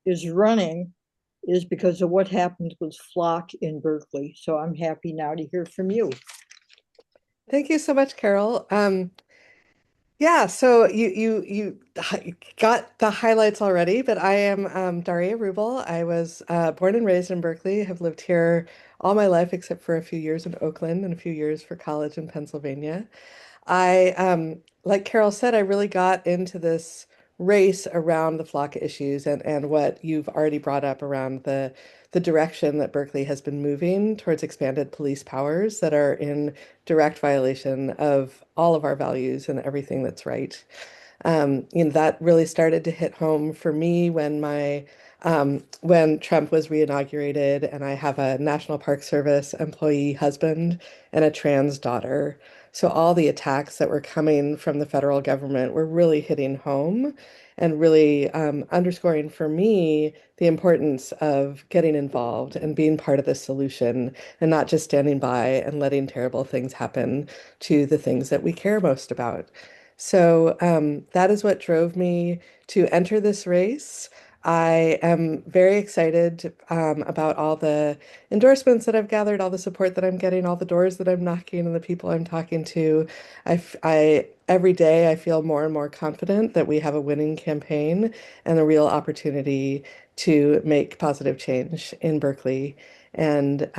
is running is because of what happened with flock in Berkeley. So I'm happy now to hear from you. Thank you so much, Carol. Yeah, so you got the highlights already, but I am Daria Wrubel. I was born and raised in Berkeley, have lived here all my life except for a few years in Oakland and a few years for college in Pennsylvania. Like Carol said, I really got into this race around the flock issues and what you've already brought up around the direction that Berkeley has been moving towards expanded police powers that are in direct violation of all of our values and everything that's right. That really started to hit home for me when when Trump was reinaugurated, and I have a National Park Service employee husband and a trans daughter. So all the attacks that were coming from the federal government were really hitting home and really underscoring for me the importance of getting involved and being part of the solution and not just standing by and letting terrible things happen to the things that we care most about. So that is what drove me to enter this race. I am very excited about all the endorsements that I've gathered, all the support that I'm getting, all the doors that I'm knocking, and the people I'm talking to. Every day I feel more and more confident that we have a winning campaign and a real opportunity to make positive change in Berkeley. And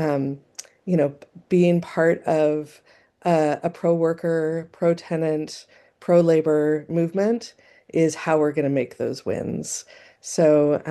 being part of a pro-worker, pro-tenant, pro-labor movement is how we're going to make those wins. So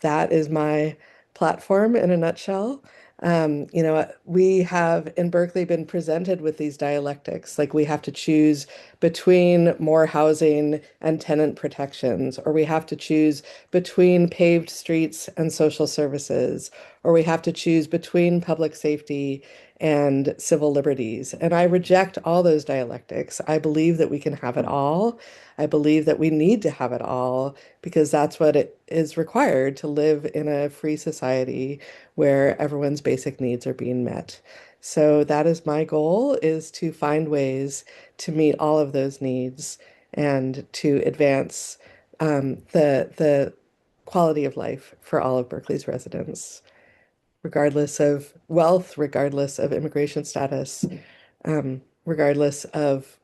that is my platform in a nutshell. We have in Berkeley been presented with these dialectics, like we have to choose between more housing and tenant protections, or we have to choose between paved streets and social services, or we have to choose between public safety and civil liberties. And I reject all those dialectics. I believe that we can have it all. I believe that we need to have it all because that's what it is required to live in a free society where everyone's basic needs are being met. So that is my goal, is to find ways to meet all of those needs and to advance the quality of life for all of Berkeley's residents, regardless of wealth, regardless of immigration status, regardless of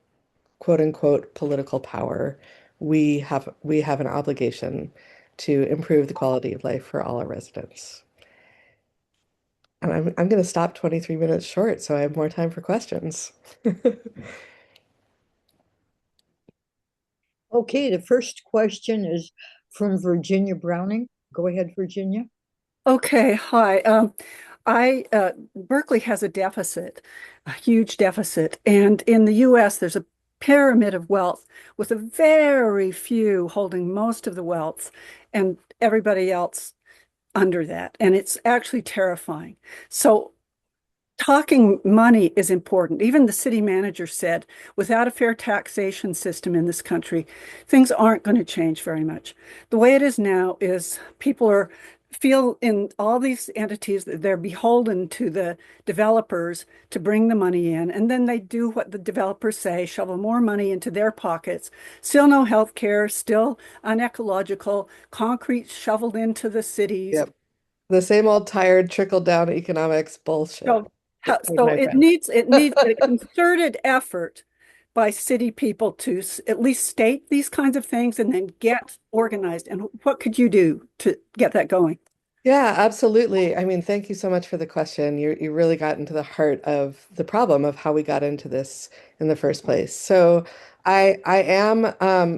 quote unquote political power. We have an obligation to improve the quality of life for all our residents. And I'm going to stop 23 minutes short so I have more time for questions. Okay, the first question is from Virginia Browning. Go ahead, Virginia. Okay, hi. Berkeley has a deficit, a huge deficit, and in the U.S. there's a pyramid of wealth with a very few holding most of the wealth and everybody else under that, and it's actually terrifying. So talking money is important. Even the city manager said, without a fair taxation system in this country, things aren't going to change very much. The way it is now is people feel in all these entities that they're beholden to the developers to bring the money in, and then they do what the developers say, shovel more money into their pockets. Still no health care, still unecological, concrete shoveled into the cities. Yep. The same old tired trickle-down economics bullshit. So it needs a concerted effort by city people to at least state these kinds of things and then get organized. And what could you do to get that going? Yeah, absolutely. I mean, thank you so much for the question. You really got into the heart of the problem of how we got into this in the first place. So I am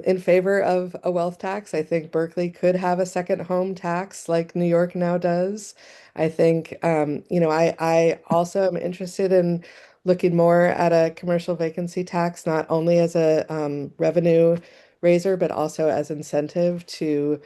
in favor of a wealth tax. I think Berkeley could have a second home tax like New York now does. I think I also am interested in looking more at a commercial vacancy tax, not only as a revenue raiser, but also as incentive to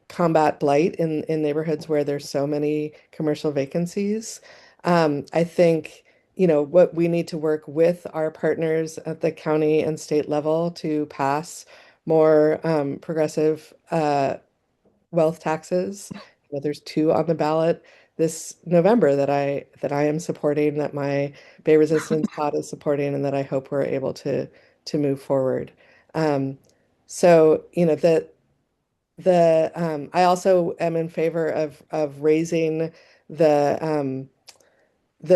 combat blight in neighborhoods where there's so many commercial vacancies. I think, what we need to work with our partners at the county and state level to pass more progressive wealth taxes. There's two on the ballot this November that I am supporting, that my Bay Resistance pod is supporting, and that I hope we're able to move forward. So I also am in favor of raising the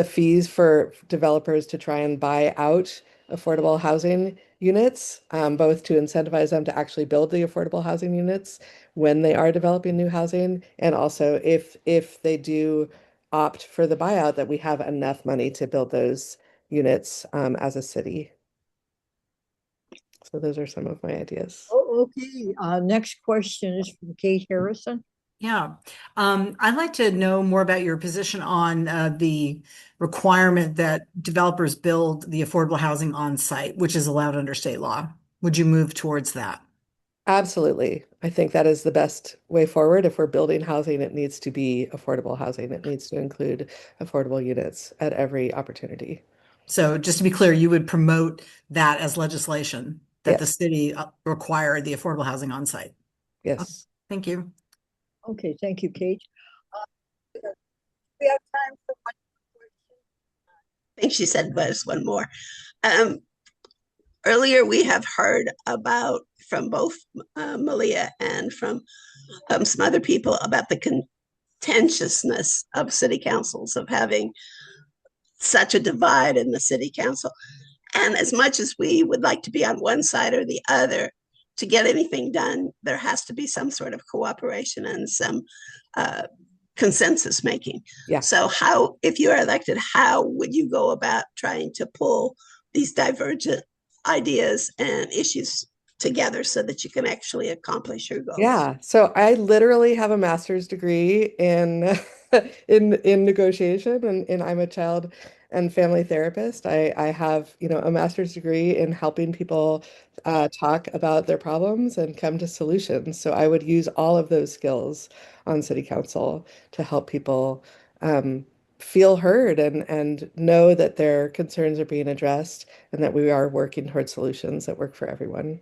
fees for developers to try and buy out affordable housing units, both to incentivize them to actually build the affordable housing units when they are developing new housing, and also if they do opt for the buyout, that we have enough money to build those units as a city. So those are some of my ideas. Oh, okay. Next question is from Kate Harrison. Yeah. I'd like to know more about your position on the requirement that developers build the affordable housing on site, which is allowed under state law. Would you move towards that? Absolutely. I think that is the best way forward. If we're building housing, it needs to be affordable housing. It needs to include affordable units at every opportunity. So just to be clear, you would promote that as legislation, that Yes. the city require the affordable housing on site? Yes. Thank you. Okay, thank you, Kate. We have time for one question. I think she said was one more. Earlier, we have heard about from both Malia and from some other people about the contentiousness of city councils, of having such a divide in the city council. And as much as we would like to be on one side or the other, to get anything done, there has to be some sort of cooperation and some consensus making. Yeah. So if you are elected, how would you go about trying to pull these divergent ideas and issues together so that you can actually accomplish your goals. Yeah, so I literally have a master's degree in in negotiation, and I'm a child and family therapist. I have, a master's degree in helping people talk about their problems and come to solutions. So I would use all of those skills on city council to help people feel heard and know that their concerns are being addressed and that we are working towards solutions that work for everyone.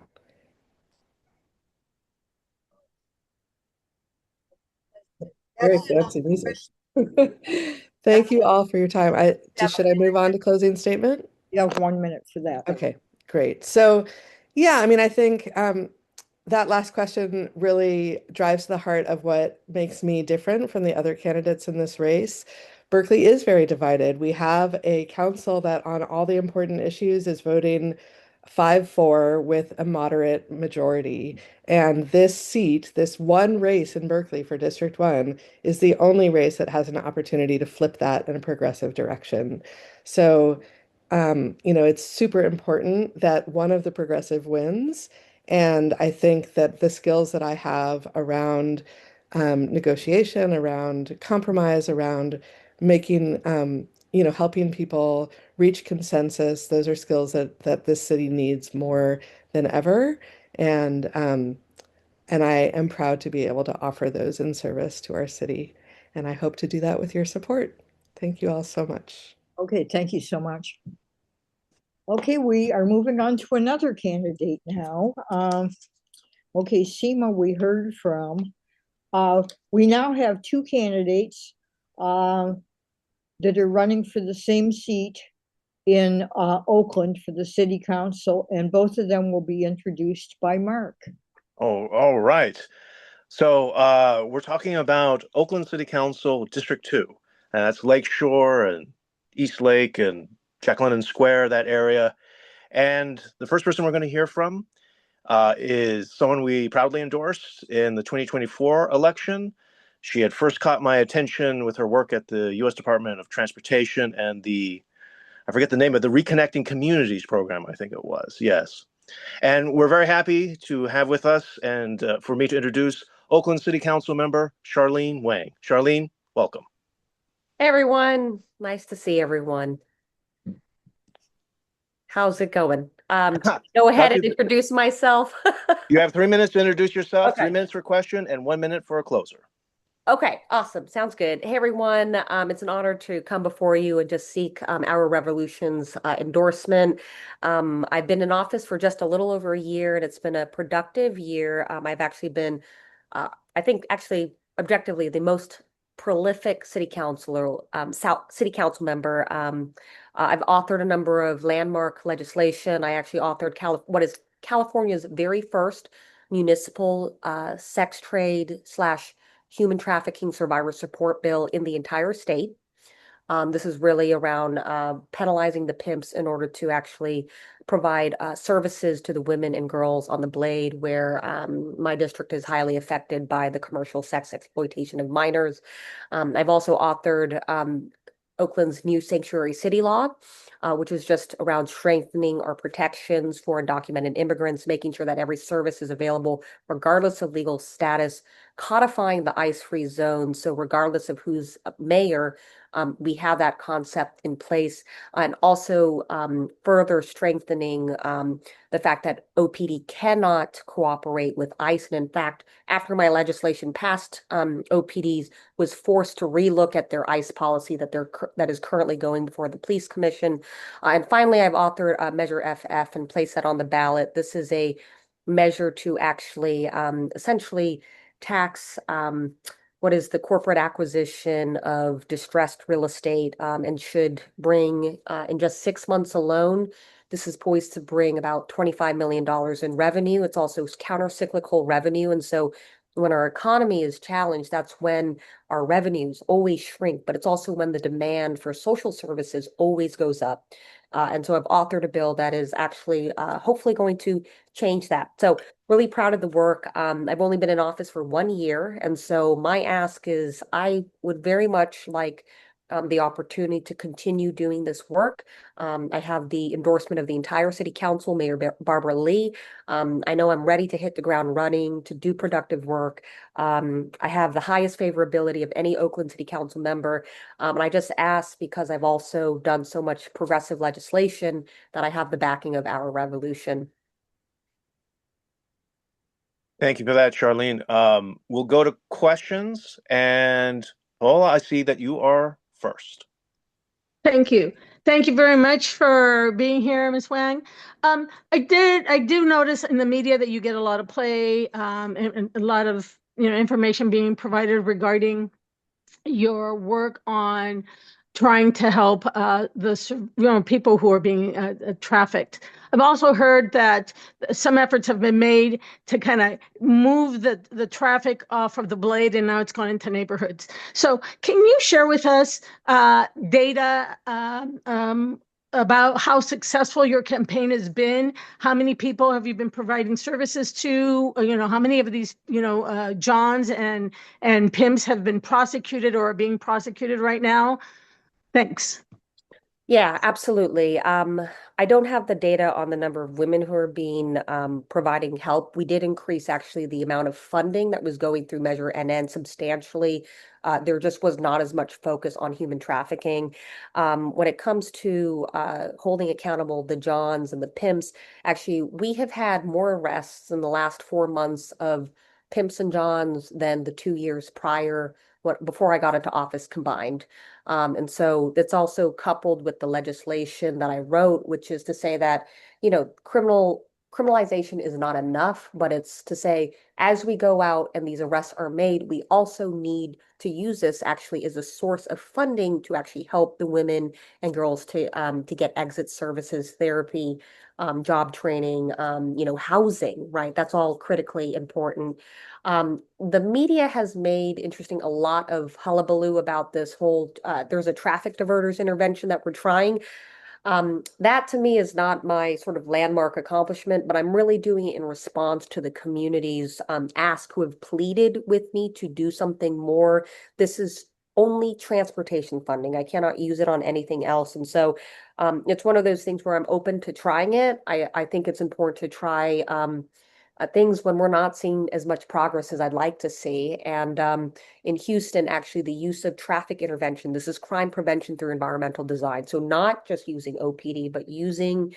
Very fancy music. Thank you all for your time. Should I move on to closing statement? You have 1 minute for that. Okay, great. So, yeah, I mean, I think that last question really drives the heart of what makes me different from the other candidates in this race. Berkeley is very divided. We have a council that on all the important issues is voting 5-4 with a moderate majority. And this seat, this one race in Berkeley for District 1, is the only race that has an opportunity to flip that in a progressive direction. So, it's super important that one of the progressive wins. And I think that the skills that I have around negotiation, around compromise, around making, helping people reach consensus, those are skills that this city needs more than ever. And I am proud to be able to offer those in service to our city. And I hope to do that with your support. Thank you all so much. Okay, thank you so much. Okay, we are moving on to another candidate now. Okay, Seema, we heard from. We now have two candidates that are running for the same seat in Oakland for the city council, and both of them will be introduced by Mark. Oh, all right. So we're talking about Oakland City Council District 2. And that's Lakeshore and East Lake and Jack London Square, that area. And the first person we're going to hear from is someone we proudly endorsed in the 2024 election. She had first caught my attention with her work at the U.S. Department of Transportation and I forget the name of the Reconnecting Communities program, I think it was. Yes. And we're very happy to have with us and for me to introduce Oakland City Council member Charlene Wang. Charlene, welcome. Hey everyone, nice to see everyone. How's it going? Go ahead and introduce myself. You have 3 minutes to introduce yourself, Okay. 3 minutes for a question, and 1 minute for a closer. Okay, awesome. Sounds good. Hey everyone, it's an honor to come before you and just seek Our Revolution's endorsement. I've been in office for just a little over a year, and it's been a productive year. I've actually been, I think, actually objectively the most prolific city councilor, city council member. I've authored a number of landmark legislation. I actually authored what is California's very first municipal sex trade / human trafficking survivor support bill in the entire state. This is really around penalizing the pimps in order to actually provide services to the women and girls on the blade, where my district is highly affected by the commercial sex exploitation of minors. I've also authored Oakland's new sanctuary city law, which is just around strengthening our protections for undocumented immigrants, making sure that every service is available regardless of legal status, codifying the ICE-free zone. So regardless of who's mayor, we have that concept in place, and also further strengthening the fact that OPD cannot cooperate with ICE. And in fact, after my legislation passed, OPDs was forced to relook at their ICE policy that is currently going before the police commission. And finally, I've authored Measure FF and placed that on the ballot. This is a measure to actually essentially tax what is the corporate acquisition of distressed real estate, and should bring in just 6 months alone. This is poised to bring about $25 million in revenue. It's also counter-cyclical revenue. And so when our economy is challenged, that's when our revenues always shrink, but it's also when the demand for social services always goes up. And so I've authored a bill that is actually hopefully going to change that. So really proud of the work. I've only been in office for 1 year. And so my ask is I would very much like the opportunity to continue doing this work. I have the endorsement of the entire city council, Mayor Barbara Lee. I know I'm ready to hit the ground running, to do productive work. I have the highest favorability of any Oakland City Council member. And I just ask because I've also done so much progressive legislation that I have the backing of our revolution. Thank you for that, Charlene. We'll go to questions, and Paula, I see that you are first. Thank you. Thank you very much for being here, Ms. Wang. I do notice in the media that you get a lot of play, and a lot of information being provided regarding your work on trying to help the people who are being trafficked. I've also heard that some efforts have been made to kind of move the traffic off of the blade, and now it's gone into neighborhoods. So can you share with us data about how successful your campaign has been? How many people have you been providing services to? How many of these, Johns and pimps have been prosecuted or are being prosecuted right now? Thanks. Yeah, absolutely. I don't have the data on the number of women who are being providing help. We did increase actually the amount of funding that was going through Measure NN substantially. There just was not as much focus on human trafficking. When it comes to holding accountable the Johns and the pimps, actually, we have had more arrests in the last 4 months of pimps and Johns than the 2 years prior, before I got into office combined. And so that's also coupled with the legislation that I wrote, which is to say that, criminalization is not enough, but it's to say, as we go out and these arrests are made, we also need to use this actually as a source of funding to actually help the women and girls to get exit services, therapy, job training, housing, right? That's all critically important. The media has made a lot of hullabaloo about this whole, there's a traffic diverters intervention that we're trying. That to me is not my sort of landmark accomplishment, but I'm really doing it in response to the community's ask who have pleaded with me to do something more. This is only transportation funding. I cannot use it on anything else. And so it's one of those things where I'm open to trying it. I think it's important to try things when we're not seeing as much progress as I'd like to see. And in Houston, actually, the use of traffic intervention, this is crime prevention through environmental design. So not just using OPD, but using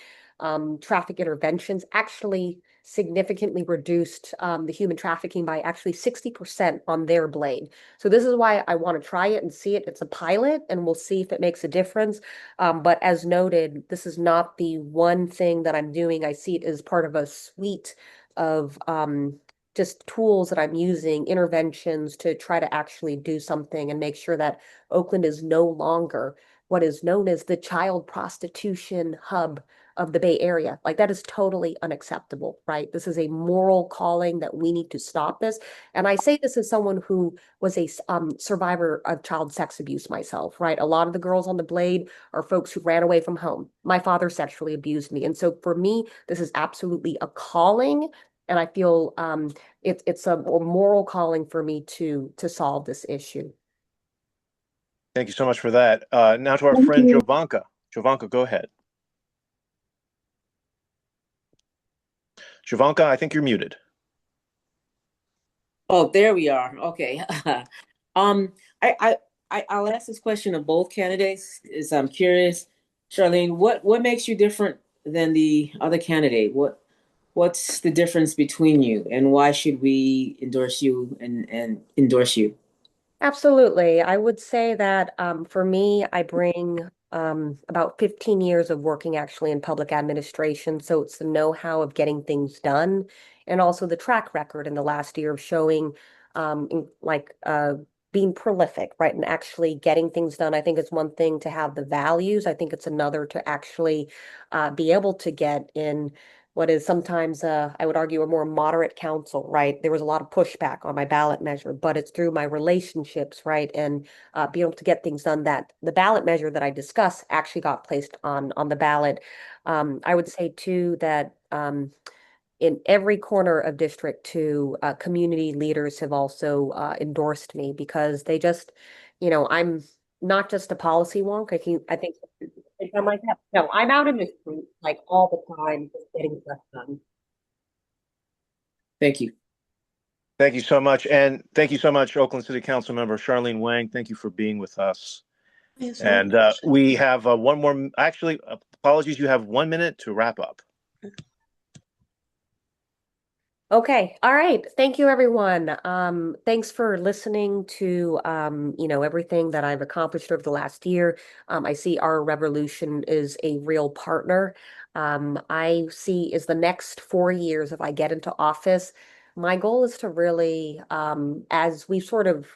traffic interventions actually significantly reduced the human trafficking by actually 60% on their blade. So this is why I want to try it and see it. It's a pilot, and we'll see if it makes a difference. But as noted, this is not the one thing that I'm doing. I see it as part of a suite of just tools that I'm using, interventions to try to actually do something and make sure that Oakland is no longer what is known as the child prostitution hub of the Bay Area. Like, that is totally unacceptable, right? This is a moral calling that we need to stop this. And I say this as someone who was a survivor of child sex abuse myself, right? A lot of the girls on the blade are folks who ran away from home. My father sexually abused me. And so for me, this is absolutely a calling. And I feel it's a moral calling for me to solve this issue. Thank you so much for that. Now to our friend Jovanka. Jovanka, go ahead. Jovanka, I think you're muted. Oh, there we are. Okay. I'll ask this question of both candidates, as I'm curious. Charlene, what makes you different than the other candidate? What's the difference between you, and why should we endorse you and endorse you? Absolutely. I would say that for me, I bring about 15 years of working actually in public administration. So it's the know-how of getting things done, and also the track record in the last year of showing being prolific, right? And actually getting things done. I think it's one thing to have the values. I think it's another to actually be able to get in what is sometimes, I would argue, a more moderate council, right? There was a lot of pushback on my ballot measure, but it's through my relationships, right? And being able to get things done that the ballot measure that I discuss actually got placed on the ballot. I would say too that in every corner of District 2, community leaders have also endorsed me because they just, I'm not just a policy wonk. I think I'm like that. No, I'm out in the street like all the time, just getting stuff done. Thank you. Thank you so much. And thank you so much, Oakland City Council member Charlene Wang. Thank you for being with us. Yes, And we have one more, actually, apologies, you have 1 minute to wrap up. Okay. All right. Thank you, everyone. Thanks for listening to, everything that I've accomplished over the last year. I see our revolution is a real partner. I see is the next 4 years, if I get into office, my goal is to really, as we've sort of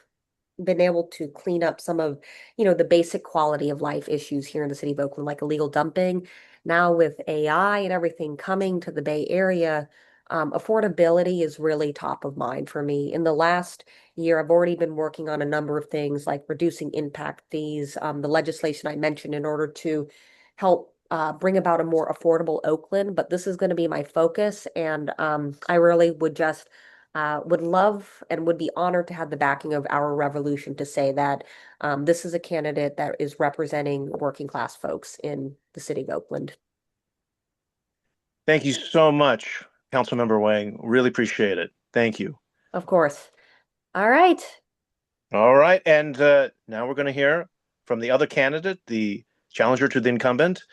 been able to clean up some of, the basic quality of life issues here in the city of Oakland, like illegal dumping. Now with AI and everything coming to the Bay Area, affordability is really top of mind for me. In the last year, I've already been working on a number of things like reducing impact fees, the legislation I mentioned in order to help bring about a more affordable Oakland. But this is going to be my focus. And I really would love and would be honored to have the backing of our revolution to say that this is a candidate that is representing working class folks in the city of Oakland. Thank you so much, Councilmember Wang. Really appreciate it. Thank you. Of course. All right. All right. And now we're going to hear from the other candidate, the challenger to the incumbent.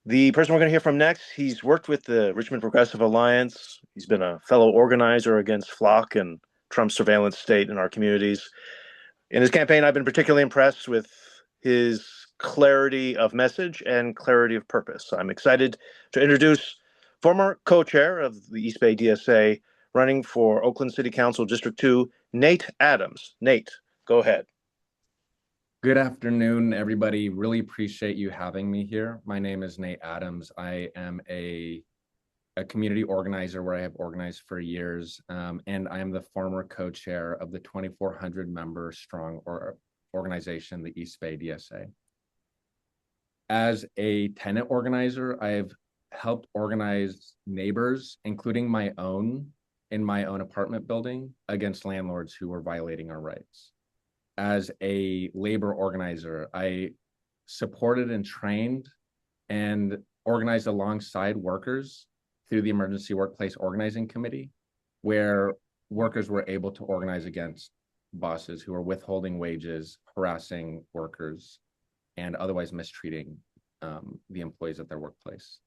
The person we're going to hear from next, he's worked with the Richmond Progressive Alliance. He's been a fellow organizer against FLOC and Trump's surveillance state in our communities. In his campaign, I've been particularly impressed with his clarity of message and clarity of purpose. I'm excited to introduce former co-chair of the East Bay DSA, running for Oakland City Council District 2, Nate Adams. Nate, go ahead. Good afternoon, everybody. Really appreciate you having me here. My name is Nate Adams. I am a community organizer where I have organized for years, and I am the former co-chair of the 2,400 member strong organization, the East Bay DSA. As a tenant organizer, I've helped organize neighbors, including my own, in my own apartment building against landlords who were violating our rights. As a labor organizer, I supported and trained and organized alongside workers through the Emergency Workplace Organizing Committee, where workers were able to organize against bosses who were withholding wages, harassing workers, and otherwise mistreating the employees at their workplace.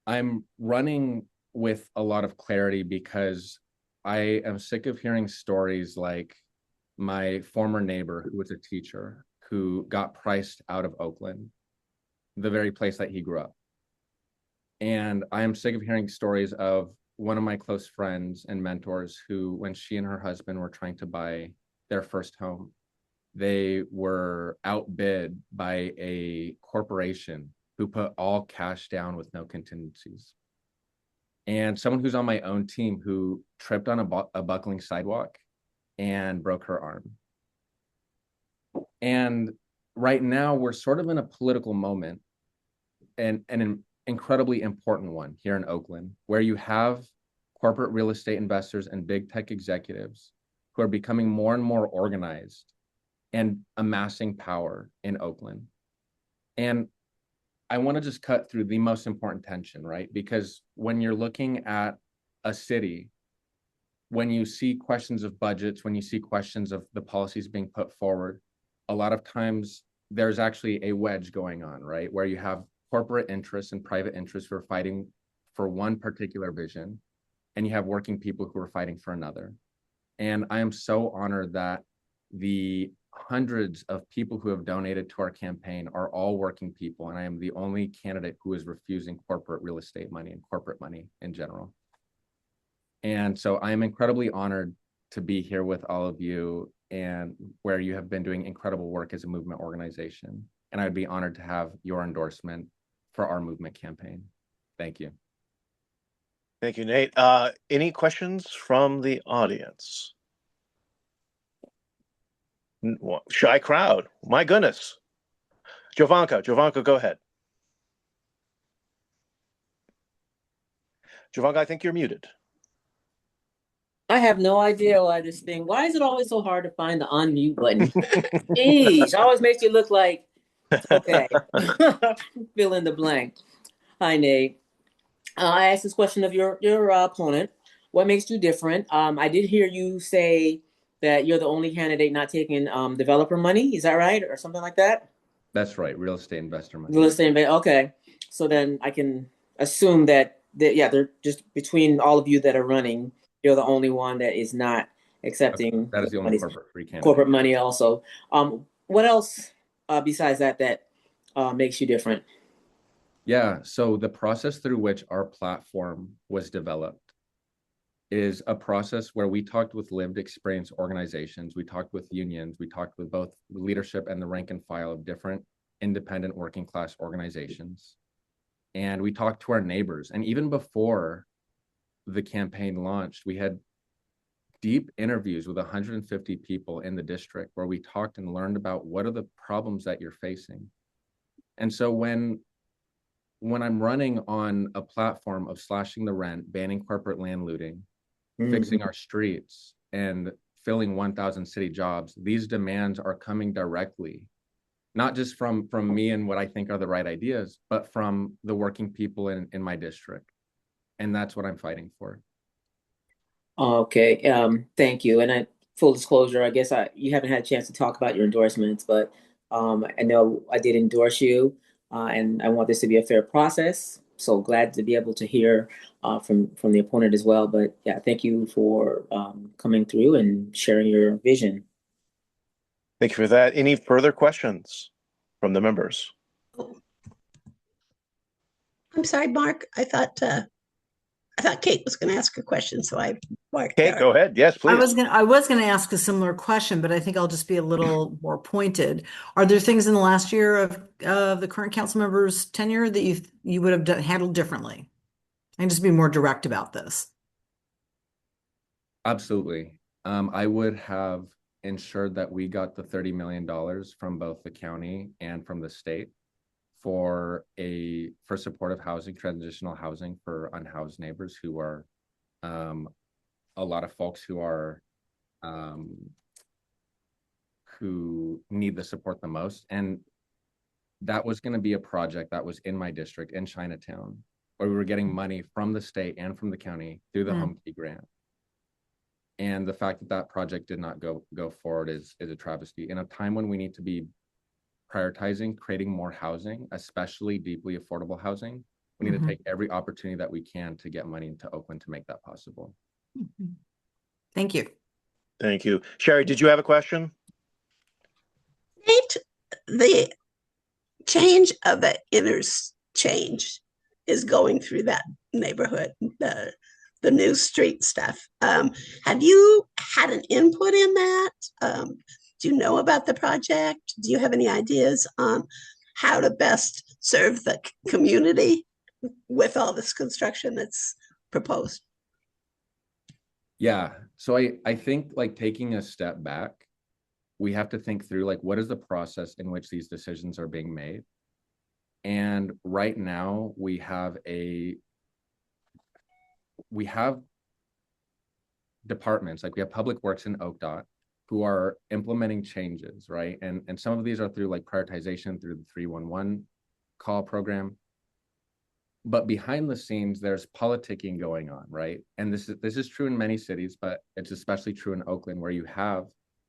I'm running with a lot of clarity because I am sick of hearing stories like my former neighbor, who was a teacher, who got priced out of Oakland, the very place that he grew up. And I am sick of hearing stories of one of my close friends and mentors who, when she and her husband were trying to buy their first home, they were outbid by a corporation who put all cash down with no contingencies. And someone who's on my own team who tripped on a buckling sidewalk and broke her arm. And right now we're sort of in a political moment, and an incredibly important one here in Oakland, where you have corporate real estate investors and big tech executives who are becoming more and more organized and amassing power in Oakland. And I want to just cut through the most important tension, right? Because when you're looking at a city, when you see questions of budgets, when you see questions of the policies being put forward, a lot of times there's actually a wedge going on, right? Where you have corporate interests and private interests who are fighting for one particular vision, and you have working people who are fighting for another. And I am so honored that the hundreds of people who have donated to our campaign are all working people, and I am the only candidate who is refusing corporate real estate money and corporate money in general. And so I am incredibly honored to be here with all of you, and where you have been doing incredible work as a movement organization. And I'd be honored to have your endorsement for our movement campaign. Thank you. Thank you, Nate. Any questions from the audience? Shy crowd. My goodness. Jovanka, go ahead. Jovanka, I think you're muted. I have no idea why this thing. Why is it always so hard to find the unmute button? Jeez, always makes you look like okay. Fill in the blank. Hi, Nate. I asked this question of your opponent. What makes you different? I did hear you say that you're the only candidate not taking developer money. Is that right, or something like that? That's right. Real estate investor money. Real estate investor. Okay, so then I can assume that yeah, they're just between all of you that are running. You're the only one that is not accepting. That is the only corporate free candidate. Corporate money also. What else besides that makes you different? Yeah, so the process through which our platform was developed is a process where we talked with lived experience organizations, we talked with unions, we talked with both leadership and the rank and file of different independent working class organizations. And we talked to our neighbors. And even before the campaign launched, we had deep interviews with 150 people in the district where we talked and learned about what are the problems that you're facing. And so when I'm running on a platform of slashing the rent, banning corporate land looting, fixing our streets, and filling 1,000 city jobs, these demands are coming directly, not just from me and what I think are the right ideas, but from the working people in my district. And that's what I'm fighting for. Okay, thank you. And full disclosure, I guess you haven't had a chance to talk about your endorsements, but I know I did endorse you, and I want this to be a fair process. So glad to be able to hear from the opponent as well. But yeah, thank you for coming through and sharing your vision. Thank you for that. Any further questions from the members? I'm sorry, Mark. I thought Kate was going to ask a question, so I marked. Kate, go ahead. Yes, please. I was gonna ask a similar question, but I think I'll just be a little more pointed. Are there things in the last year of the current council member's tenure that you would have handled differently? And just be more direct about this. Absolutely. I would have ensured that we got the $30 million from both the county and from the state for supportive housing, transitional housing for unhoused neighbors who are a lot of folks who are who need the support the most. And that was going to be a project that was in my district in Chinatown, where we were getting money from the state and from the county through the Home Key grant. And the fact that that project did not go forward is a travesty. In a time when we need to be prioritizing creating more housing, especially deeply affordable housing, we need to take every opportunity that we can to get money into Oakland to make that possible. Thank you. Thank you. Sherry, did you have a question? Nate, the change of the interchange is going through that neighborhood, the new street stuff. Have you had an input in that? Do you know about the project? Do you have any ideas on how to best serve the community with all this construction that's proposed? Yeah, so I think like taking a step back, we have to think through like what is the process in which these decisions are being made. And right now we have departments, like we have Public Works and OCDOT who are implementing changes, right? And some of these are through like prioritization through the 311 call program. But behind the scenes, there's politicking going on, right? And this is true in many cities, but it's especially true in Oakland, where you have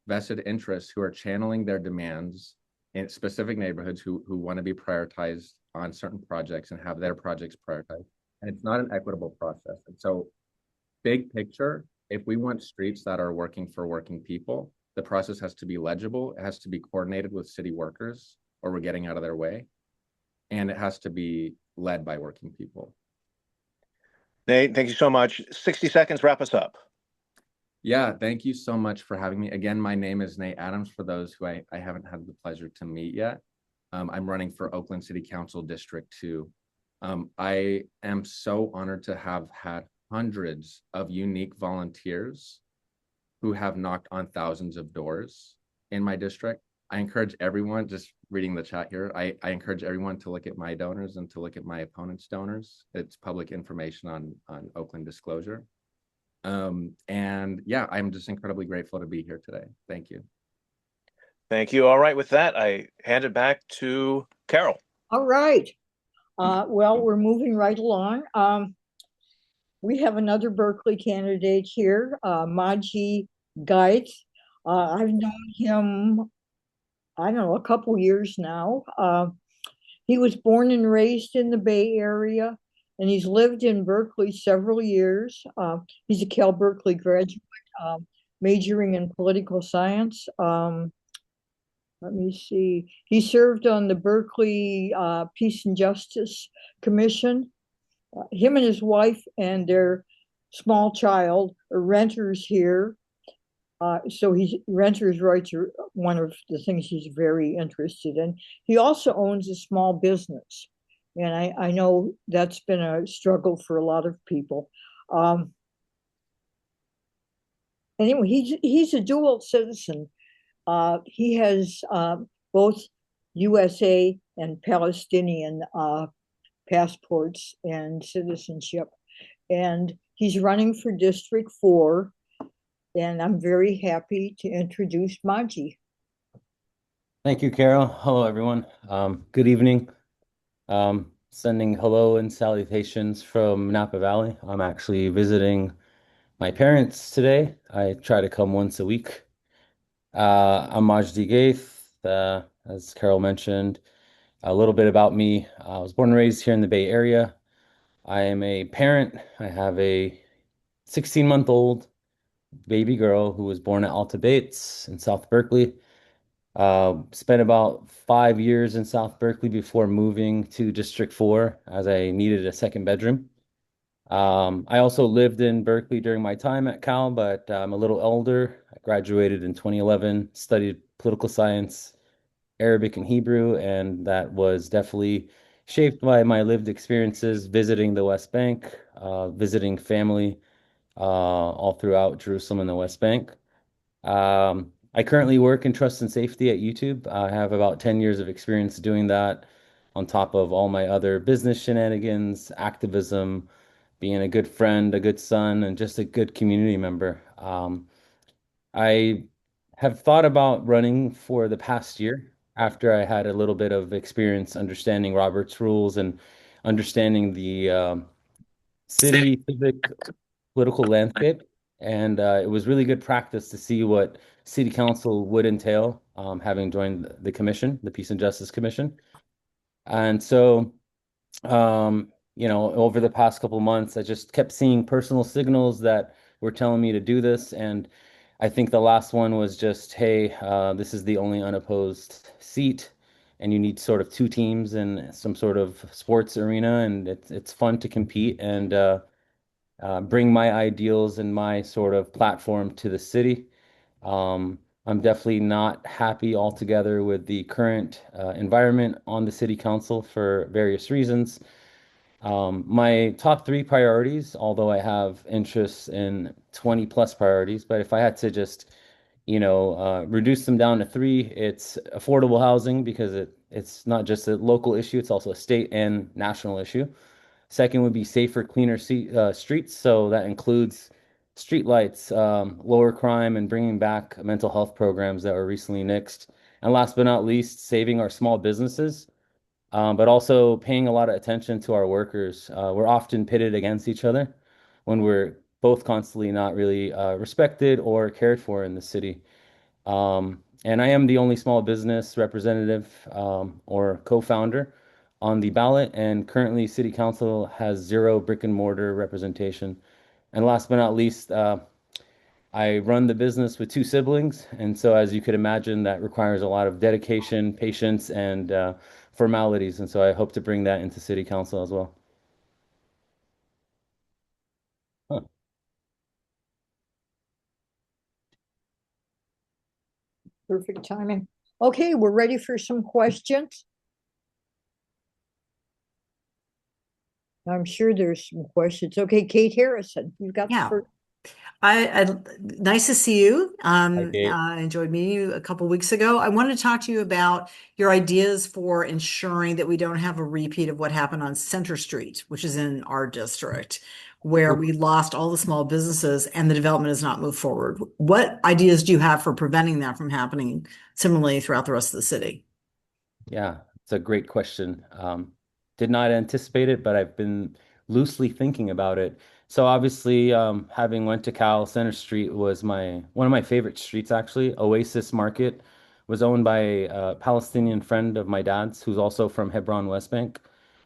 vested interests who are channeling their demands in specific neighborhoods who want to be prioritized on certain projects and have their projects prioritized. And it's not an equitable process. And so big picture, if we want streets that are working for working people, the process has to be legible. It has to be coordinated with city workers, or we're getting out of their way. And it has to be led by working people. Nate, thank you so much. 60 seconds, wrap us up. Yeah, thank you so much for having me. Again, my name is Nate Adams, for those who I haven't had the pleasure to meet yet. I'm running for Oakland City Council District 2. I am so honored to have had hundreds of unique volunteers who have knocked on thousands of doors in my district. I encourage everyone, just reading the chat here, I encourage everyone to look at my donors and to look at my opponent's donors. It's public information on Oakland Disclosure. And yeah, I'm just incredibly grateful to be here today. Thank you. Thank you. All right, with that, I hand it back to Carol. All right. Well, we're moving right along. We have another Berkeley candidate here, Majdi Gaith. I've known him, I don't know, a couple years now. He was born and raised in the Bay Area, and he's lived in Berkeley several years. He's a Cal Berkeley graduate, majoring in political science. Let me see. He served on the Berkeley Peace and Justice Commission. Him and his wife and their small child are renters here. So renters' rights are one of the things he's very interested in. He also owns a small business. And I know that's been a struggle for a lot of people. Anyway, he's a dual citizen. He has both USA and Palestinian passports and citizenship. And he's running for District 4. And I'm very happy to introduce Majdi. Thank you, Carol. Hello, everyone. Good evening. Sending hello and salutations from Napa Valley. I'm actually visiting my parents today. I try to come once a week. I'm Majdi Gaith, as Carol mentioned. A little bit about me. I was born and raised here in the Bay Area. I am a parent. I have a 16-month-old baby girl who was born at Alta Bates in South Berkeley. Spent about 5 years in South Berkeley before moving to District 4 as I needed a second bedroom. I also lived in Berkeley during my time at Cal, but I'm a little older. I graduated in 2011, studied political science, Arabic and Hebrew, and that was definitely shaped by my lived experiences visiting the West Bank, visiting family all throughout Jerusalem and the West Bank. I currently work in trust and safety at YouTube. I have about 10 years of experience doing that on top of all my other business shenanigans, activism, being a good friend, a good son, and just a good community member. I have thought about running for the past year after I had a little bit of experience understanding Robert's rules and understanding the city civic political landscape. And it was really good practice to see what city council would entail, having joined the commission, the Peace and Justice Commission. And so, over the past couple months, I just kept seeing personal signals that were telling me to do this. And I think the last one was just, hey, this is the only unopposed seat, and you need sort of two teams in some sort of sports arena, and it's fun to compete and bring my ideals and my sort of platform to the city. I'm definitely not happy altogether with the current environment on the city council for various reasons. My top 3 priorities, although I have interests in 20 plus priorities, but if I had to just, reduce them down to 3, it's affordable housing because it's not just a local issue, it's also a state and national issue. Second would be safer, cleaner streets. So that includes streetlights, lower crime, and bringing back mental health programs that were recently nixed. And last but not least, saving our small businesses, but also paying a lot of attention to our workers. We're often pitted against each other when we're both constantly not really respected or cared for in the city. And I am the only small business representative or co-founder on the ballot, and currently City Council has 0 brick and mortar representation. And last but not least, I run the business with 2 siblings, and so as you could imagine, that requires a lot of dedication, patience, and formalities, and so I hope to bring that into City Council as well. Huh. Perfect timing. Okay, we're ready for some questions. I'm sure there's some questions. Okay, Kate Harrison, you've got the first. Nice to see you. Kate. I enjoyed meeting you a couple weeks ago. I want to talk to you about your ideas for ensuring that we don't have a repeat of what happened on Center Street, which is in our district, where we lost all the small businesses and the development has not moved forward. What ideas do you have for preventing that from happening similarly throughout the rest of the city? Yeah, it's a great question. Did not anticipate it, but I've been loosely thinking about it. So obviously, having went to Cal, Center Street was one of my favorite streets actually. Oasis Market was owned by a Palestinian friend of my dad's, who's also from Hebron, West Bank.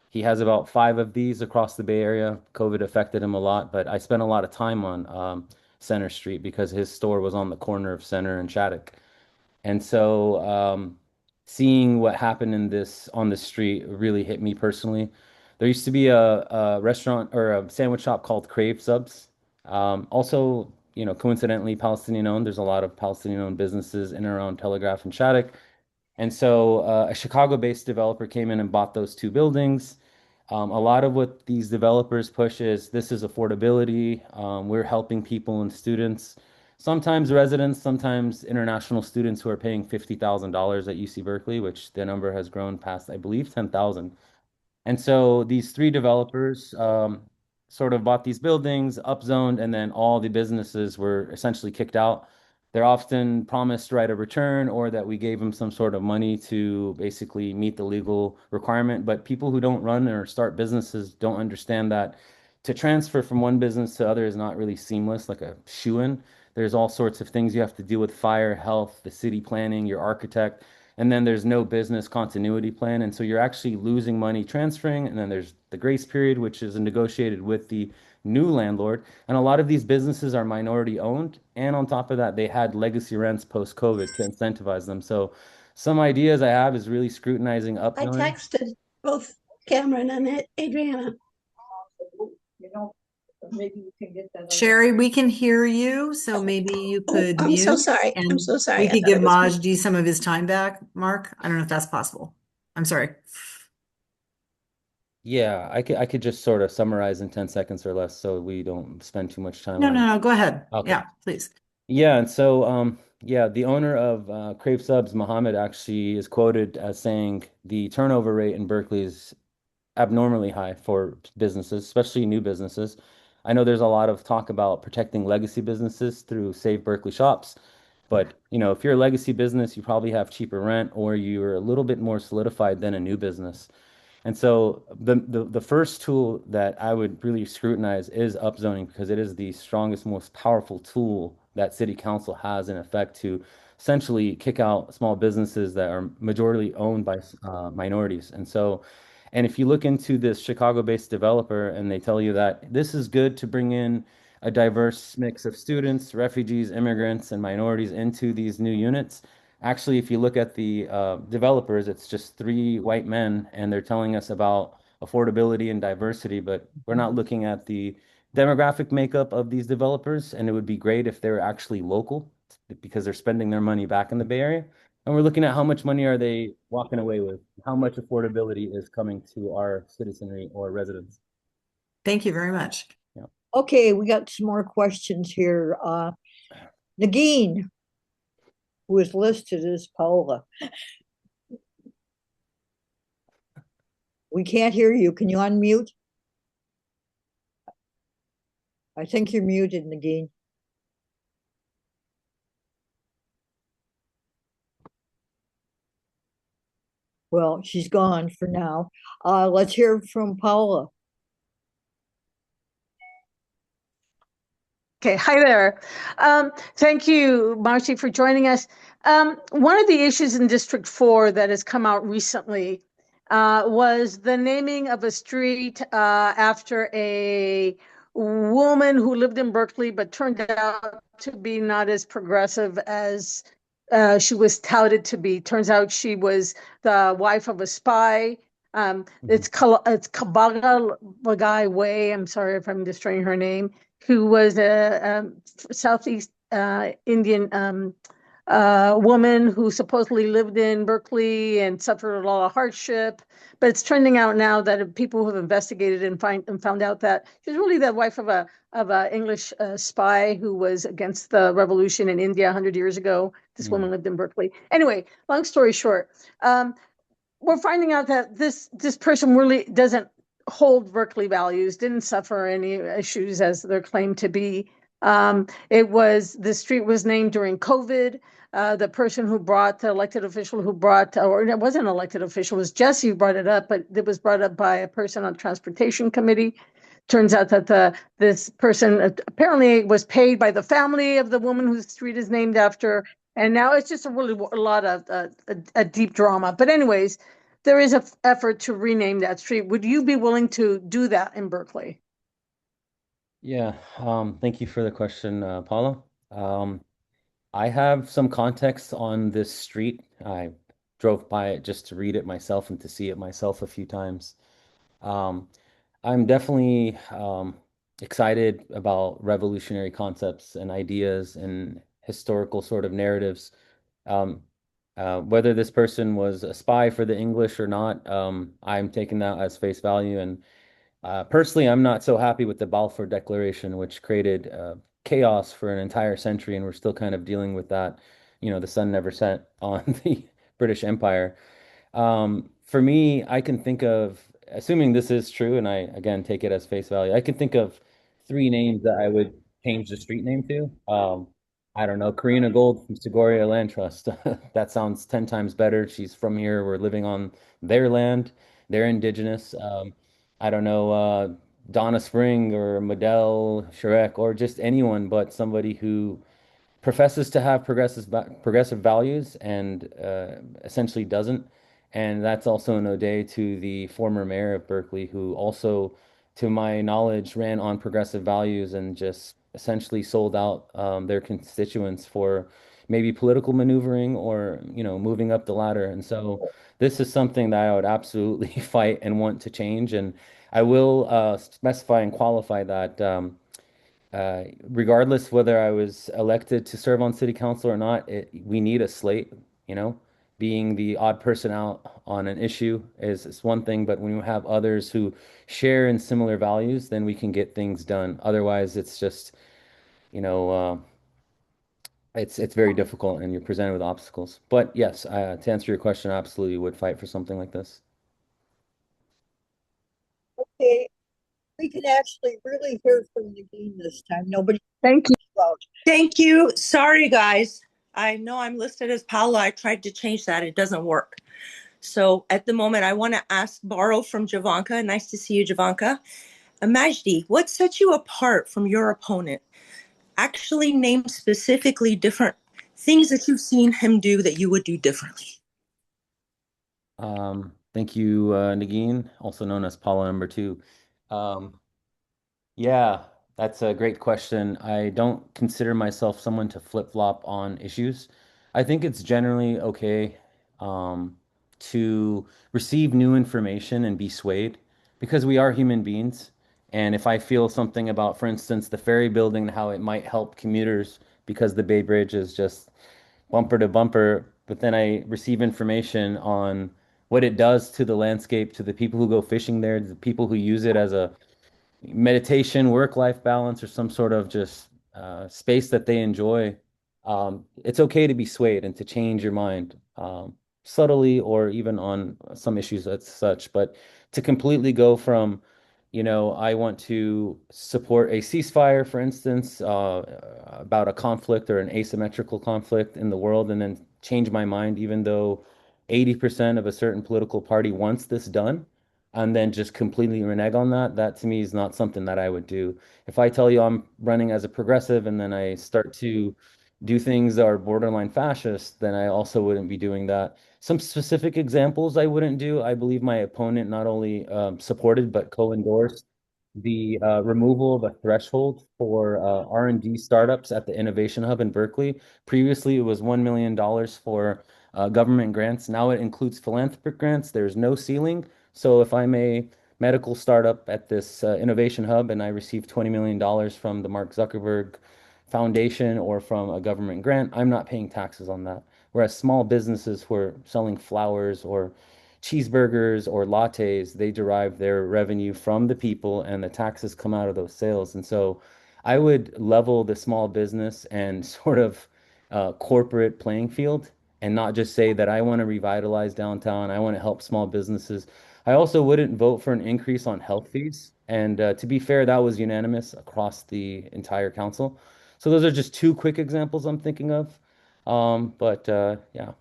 He has about 5 of these across the Bay Area. COVID affected him a lot, but I spent a lot of time on Center Street because his store was on the corner of Center and Shattuck. And so seeing what happened on the street really hit me personally. There used to be a restaurant or a sandwich shop called Crave Subs. Also, coincidentally, Palestinian owned. There's a lot of Palestinian owned businesses in and around Telegraph and Shattuck. And so a Chicago-based developer came in and bought those 2 buildings. A lot of what these developers push is this is affordability. We're helping people and students, sometimes residents, sometimes international students who are paying $50,000 at UC Berkeley, which the number has grown past, I believe, 10,000. And so these 3 developers sort of bought these buildings, upzoned, and then all the businesses were essentially kicked out. They're often promised right of return or that we gave them some sort of money to basically meet the legal requirement. But people who don't run or start businesses don't understand that to transfer from one business to other is not really seamless, like a shoe-in. There's all sorts of things you have to deal with: fire, health, the city planning, your architect, and then there's no business continuity plan. And so you're actually losing money transferring. And then there's the grace period, which is negotiated with the new landlord. And a lot of these businesses are minority owned. And on top of that, they had legacy rents post-COVID to incentivize them. So some ideas I have is really scrutinizing I upzoning. texted both Cameron and Adriana. Maybe you can get that. Sherry, we can hear you, so maybe you could I'm so mute. sorry. And I'm so sorry. we I could thought give it was me. Majdi some of his time back, Mark. I don't know if that's possible. I'm sorry. Yeah, I could just sort of summarize in 10 seconds or less so we don't spend too much time on it. No, go ahead. Okay. Yeah, please. Yeah, and so yeah, the owner of Crave Subs, Mohammed, actually is quoted as saying the turnover rate in Berkeley is abnormally high for businesses, especially new businesses. I know there's a lot of talk about protecting legacy businesses through Save Berkeley Shops, but if you're a legacy business, you probably have cheaper rent or you're a little bit more solidified than a new business. And so the first tool that I would really scrutinize is upzoning because it is the strongest, most powerful tool that city council has in effect to essentially kick out small businesses that are majority owned by minorities. And if you look into this Chicago-based developer and they tell you that this is good to bring in a diverse mix of students, refugees, immigrants, and minorities into these new units. Actually, if you look at the developers, it's just 3 white men, and they're telling us about affordability and diversity, but we're not looking at the demographic makeup of these developers. And it would be great if they're actually local because they're spending their money back in the Bay Area. And we're looking at how much money are they walking away with, how much affordability is coming to our citizenry or residents. Thank you very much. Yeah. Okay, we got some more questions here. Nagin, who is listed as Paola. We can't hear you. Can you unmute? I think you're muted, Nagin. Well, she's gone for now. Let's hear from Paola. Okay, hi there. Thank you, Marcy, for joining us. One of the issues in District 4 that has come out recently was the naming of a street after a woman who lived in Berkeley but turned out to be not as progressive as she was touted to be. Turns out she was the wife of a spy. It's Kabaga Bagai Way. I'm sorry if I'm destroying her name. Who was a Southeast Indian woman who supposedly lived in Berkeley and suffered a lot of hardship. But it's trending out now that people who have investigated and found out that she's really the wife of a English spy who was against the revolution in India 100 years ago. This woman lived in Berkeley. Anyway, long story short, we're finding out that this person really doesn't hold Berkeley values, didn't suffer any issues as they're claimed to be. The street was named during COVID. The person who brought, the elected official who brought, or it wasn't an elected official, it was Jesse who brought it up, but it was brought up by a person on the transportation committee. Turns out that this person apparently was paid by the family of the woman whose street is named after. And now it's just a lot of a deep drama. But anyways, there is an effort to rename that street. Would you be willing to do that in Berkeley? Yeah, thank you for the question, Paula. I have some context on this street. I drove by it just to read it myself and to see it myself a few times. I'm definitely excited about revolutionary concepts and ideas and historical sort of narratives. Whether this person was a spy for the English or not, I'm taking that as face value. And personally, I'm not so happy with the Balfour Declaration, which created chaos for an entire century, and we're still kind of dealing with that. The sun never set on the British Empire. For me, I can think of, assuming this is true, and I again take it as face value, I can think of three names that I would change the street name to. I don't know, Karina Gold from Segoria Land Trust. That sounds 10 times better. She's from here. We're living on their land. They're indigenous. I don't know, Donna Spring or Model Shrek or just anyone but somebody who professes to have progressive values and essentially doesn't. And that's also an ode to the former mayor of Berkeley, who also, to my knowledge, ran on progressive values and just essentially sold out their constituents for maybe political maneuvering or, moving up the ladder. And so this is something that I would absolutely fight and want to change. And I will specify and qualify that regardless whether I was elected to serve on city council or not, we need a slate, being the odd person out on an issue is one thing, but when you have others who share in similar values, then we can get things done. Otherwise, it's just, it's very difficult and you're presented with obstacles. But yes, to answer your question, I absolutely would fight for something like this. Okay, we can actually really hear from Nadine this time. Nobody. Thank you. Thank you. Sorry, guys. I know I'm listed as Paula. I tried to change that. It doesn't work. So at the moment, I want to borrow from Javanka. Nice to see you, Javanka. Majdi, what sets you apart from your opponent? Actually name specifically different things that you've seen him do that you would do differently. Thank you, Nagin, also known as Paula number 2. Yeah, that's a great question. I don't consider myself someone to flip-flop on issues. I think it's generally okay to receive new information and be swayed because we are human beings. And if I feel something about, for instance, the ferry building and how it might help commuters because the Bay Bridge is just bumper to bumper, but then I receive information on what it does to the landscape, to the people who go fishing there, the people who use it as a meditation, work-life balance, or some sort of just space that they enjoy. It's okay to be swayed and to change your mind subtly or even on some issues as such, but to completely go from, I want to support a ceasefire, for instance, about a conflict or an asymmetrical conflict in the world, and then change my mind, even though 80% of a certain political party wants this done, and then just completely renege on that. That to me is not something that I would do. If I tell you I'm running as a progressive and then I start to do things that are borderline fascist, then I also wouldn't be doing that. Some specific examples I wouldn't do. I believe my opponent not only supported but co-endorsed the removal of a threshold for R&D startups at the Innovation Hub in Berkeley. Previously, it was $1 million for government grants. Now it includes philanthropic grants. There's no ceiling. So if I'm a medical startup at this Innovation Hub and I receive $20 million from the Mark Zuckerberg Foundation or from a government grant, I'm not paying taxes on that. Whereas small businesses who are selling flowers or cheeseburgers or lattes, they derive their revenue from the people and the taxes come out of those sales. And so I would level the small business and sort of corporate playing field and not just say that I want to revitalize downtown, I want to help small businesses. I also wouldn't vote for an increase on health fees. And to be fair, that was unanimous across the entire council. So those are just two quick examples I'm thinking of. Yeah.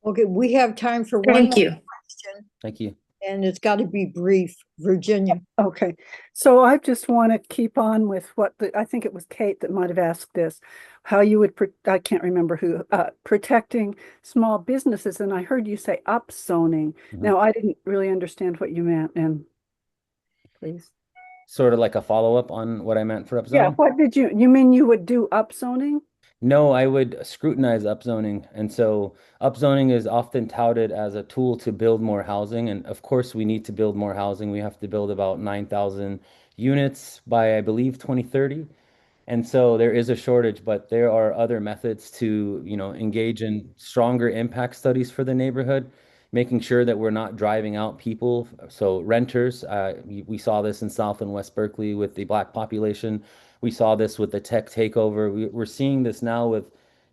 Okay, we have time for one more question, Thank you. and it's got to be brief. Virginia. Okay, so I just want to keep on with I think it was Kate that might have asked this, how you would, I can't remember who, protecting small businesses. And I heard you say upzoning. Now, I didn't really understand what you meant, and please. Sort of like a follow-up on what I meant for upzoning? Yeah, what did you mean you would do upzoning? No, I would scrutinize upzoning. And so upzoning is often touted as a tool to build more housing. And of course, we need to build more housing. We have to build about 9,000 units by, I believe, 2030. And so there is a shortage, but there are other methods to, engage in stronger impact studies for the neighborhood, making sure that we're not driving out people. So renters, we saw this in South and West Berkeley with the Black population. We saw this with the tech takeover. We're seeing this now with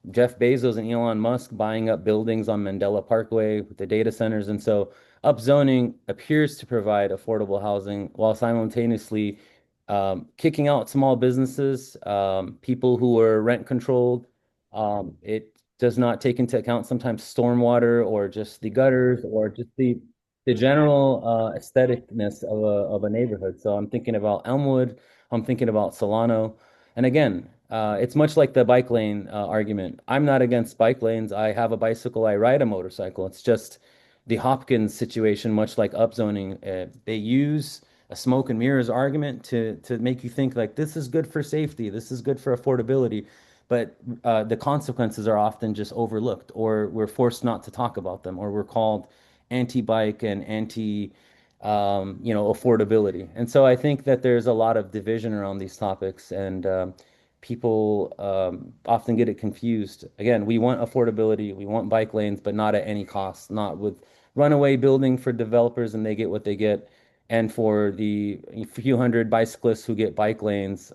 Jeff Bezos and Elon Musk buying up buildings on Mandela Parkway with the data centers. And so upzoning appears to provide affordable housing while simultaneously kicking out small businesses, people who are rent controlled. It does not take into account sometimes stormwater or just the gutters or just the general aestheticness of a neighborhood. So I'm thinking about Elmwood, I'm thinking about Solano. And again, it's much like the bike lane argument. I'm not against bike lanes. I have a bicycle, I ride a motorcycle. It's just the Hopkins situation, much like upzoning. They use a smoke and mirrors argument to make you think like this is good for safety, this is good for affordability, but the consequences are often just overlooked, or we're forced not to talk about them, or we're called anti-bike and anti affordability. And so I think that there's a lot of division around these topics, and people often get it confused. Again, we want affordability, we want bike lanes, but not at any cost, not with runaway building for developers and they get what they get, and for the few hundred bicyclists who get bike lanes,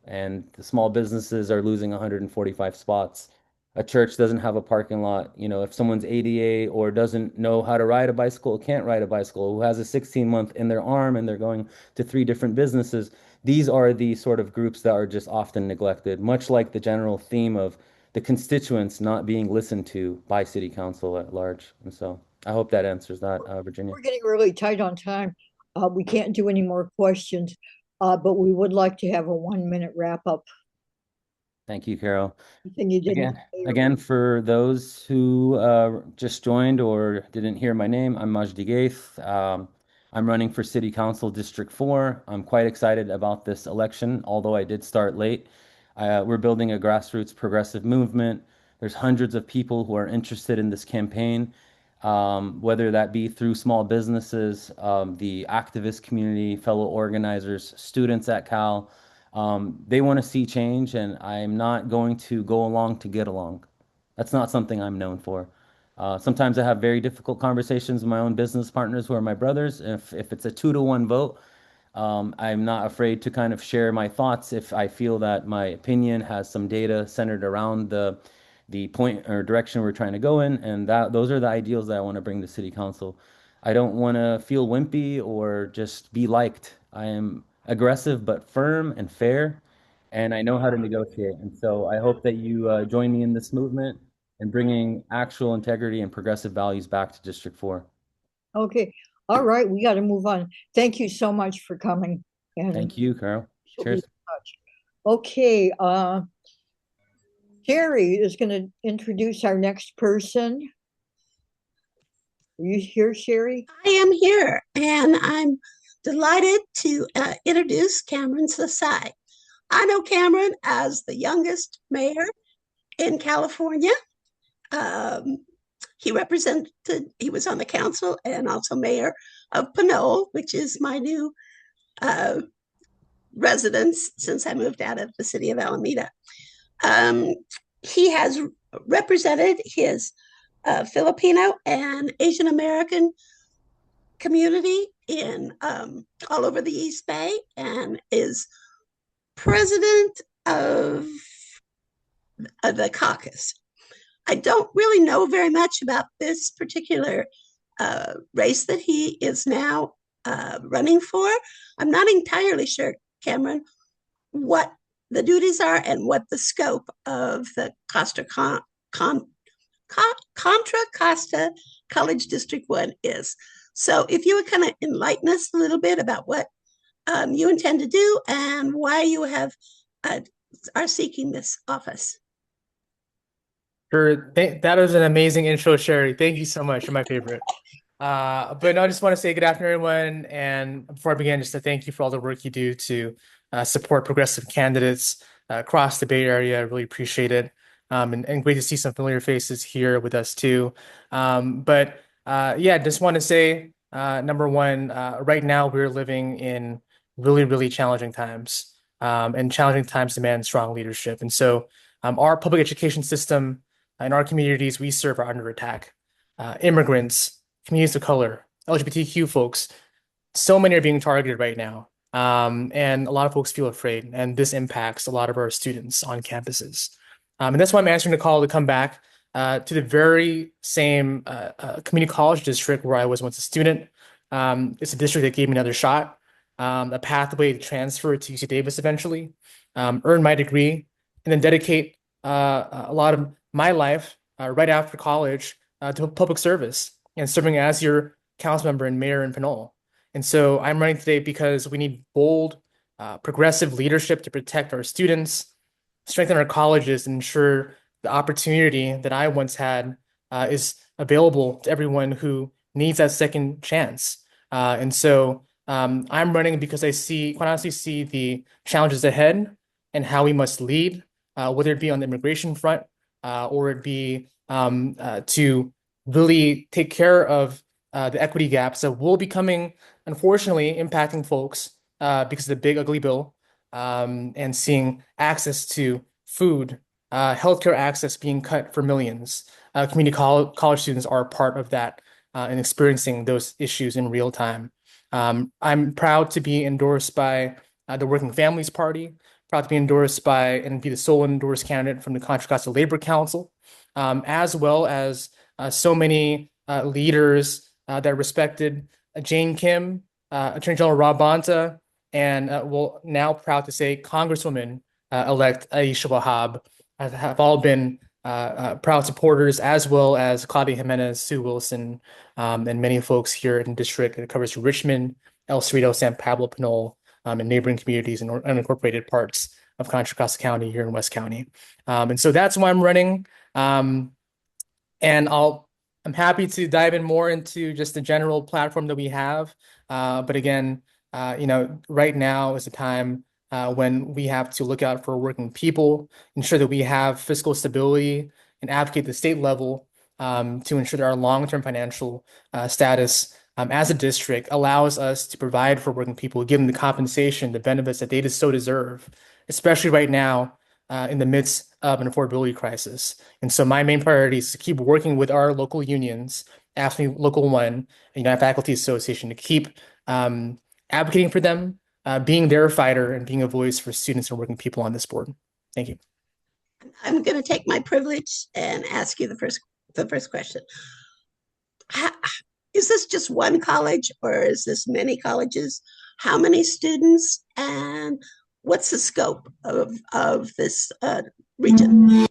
and the small businesses are losing 145 spots. A church doesn't have a parking lot. If someone's ADA or doesn't know how to ride a bicycle, can't ride a bicycle, who has a 16-month in their arm and they're going to 3 different businesses, these are the sort of groups that are just often neglected, much like the general theme of the constituents not being listened to by city council at large. And so I hope that answers that, Virginia. We're getting really tight on time. We can't do any more questions, but we would like to have a 1-minute wrap up. Thank you, Carol. You didn't again, for those who just joined or didn't hear my name, I'm Majdi Gaith. I'm running for City Council District 4. I'm quite excited about this election, although I did start late. We're building a grassroots progressive movement. There's hundreds of people who are interested in this campaign, whether that be through small businesses, the activist community, fellow organizers, students at Cal. They want to see change, and I'm not going to go along to get along. That's not something I'm known for. Sometimes I have very difficult conversations with my own business partners who are my brothers. If it's a 2-to-1 vote, I'm not afraid to kind of share my thoughts if I feel that my opinion has some data centered around the point or direction we're trying to go in, and those are the ideals that I want to bring to City Council. I don't want to feel wimpy or just be liked. I am aggressive but firm and fair, and I know how to negotiate. And so I hope that you join me in this movement and bringing actual integrity and progressive values back to District 4. Okay. All right. We got to move on. Thank you so much for coming. And thank you, Carol. Cheers. Okay. Jerry is going to introduce our next person. Are you here, Sherry? I am here, and I'm delighted to introduce Cameron Sasai. I know Cameron as the youngest mayor in California. He was on the council and also mayor of Pinole, which is my new residence since I moved out of the city of Alameda. He has represented his Filipino and Asian American community in all over the East Bay, and is president of the caucus. I don't really know very much about this particular race that he is now running for. I'm not entirely sure, Cameron, what the duties are and what the scope of the Contra Costa College District 1 is. So if you would kind of enlighten us a little bit about what you intend to do and why you are seeking this office. Sure. That was an amazing intro, Sherry. Thank you so much. You're my favorite. But no, I just want to say good afternoon, everyone. And before I begin, just to thank you for all the work you do to support progressive candidates across the Bay Area. I really appreciate it. And great to see some familiar faces here with us too. Yeah, just want to say, number one, right now we're living in really, really challenging times. And challenging times demand strong leadership. And so our public education system in our communities we serve are under attack. Immigrants, communities of color, LGBTQ folks, so many are being targeted right now. And a lot of folks feel afraid, and this impacts a lot of our students on campuses. And that's why I'm answering the call to come back to the very same community college district where I was once a student. It's a district that gave me another shot, a pathway to transfer to UC Davis eventually, earn my degree, and then dedicate a lot of my life right after college to public service and serving as your council member and mayor in Pinole. And so I'm running today because we need bold, progressive leadership to protect our students, strengthen our colleges, and ensure the opportunity that I once had is available to everyone who needs that second chance. And so I'm running because I quite honestly see the challenges ahead and how we must lead, whether it be on the immigration front or it be to really take care of the equity gaps that will be coming, unfortunately, impacting folks because of the big ugly bill, and seeing access to food, healthcare access being cut for millions. Community college students are part of that and experiencing those issues in real time. I'm proud to be endorsed by the Working Families Party, proud to be endorsed by and be the sole endorsed candidate from the Contra Costa Labor Council, as well as so many leaders that are respected, Jane Kim, Attorney General Rob Bonta, and now proud to say Congresswoman elect Aisha Wahab have all been proud supporters, as well as Claudia Jimenez, Sue Wilson, and many folks here in the district that covers Richmond, El Cerrito, San Pablo, Pinole, and neighboring communities and unincorporated parts of Contra Costa County here in West County. And so that's why I'm running. And I'm happy to dive in more into just the general platform that we have. But again, right now is the time when we have to look out for working people, ensure that we have fiscal stability, and advocate at the state level to ensure that our long-term financial status as a district allows us to provide for working people, give them the compensation, the benefits that they just so deserve, especially right now in the midst of an affordability crisis. And so my main priority is to keep working with our local unions, AFSCME Local 1, and United Faculty Association, to keep advocating for them, being their fighter, and being a voice for students and working people on this board. Thank you. I'm going to take my privilege and ask you the first question. Is this just one college or is this many colleges? How many students and what's the scope of this region?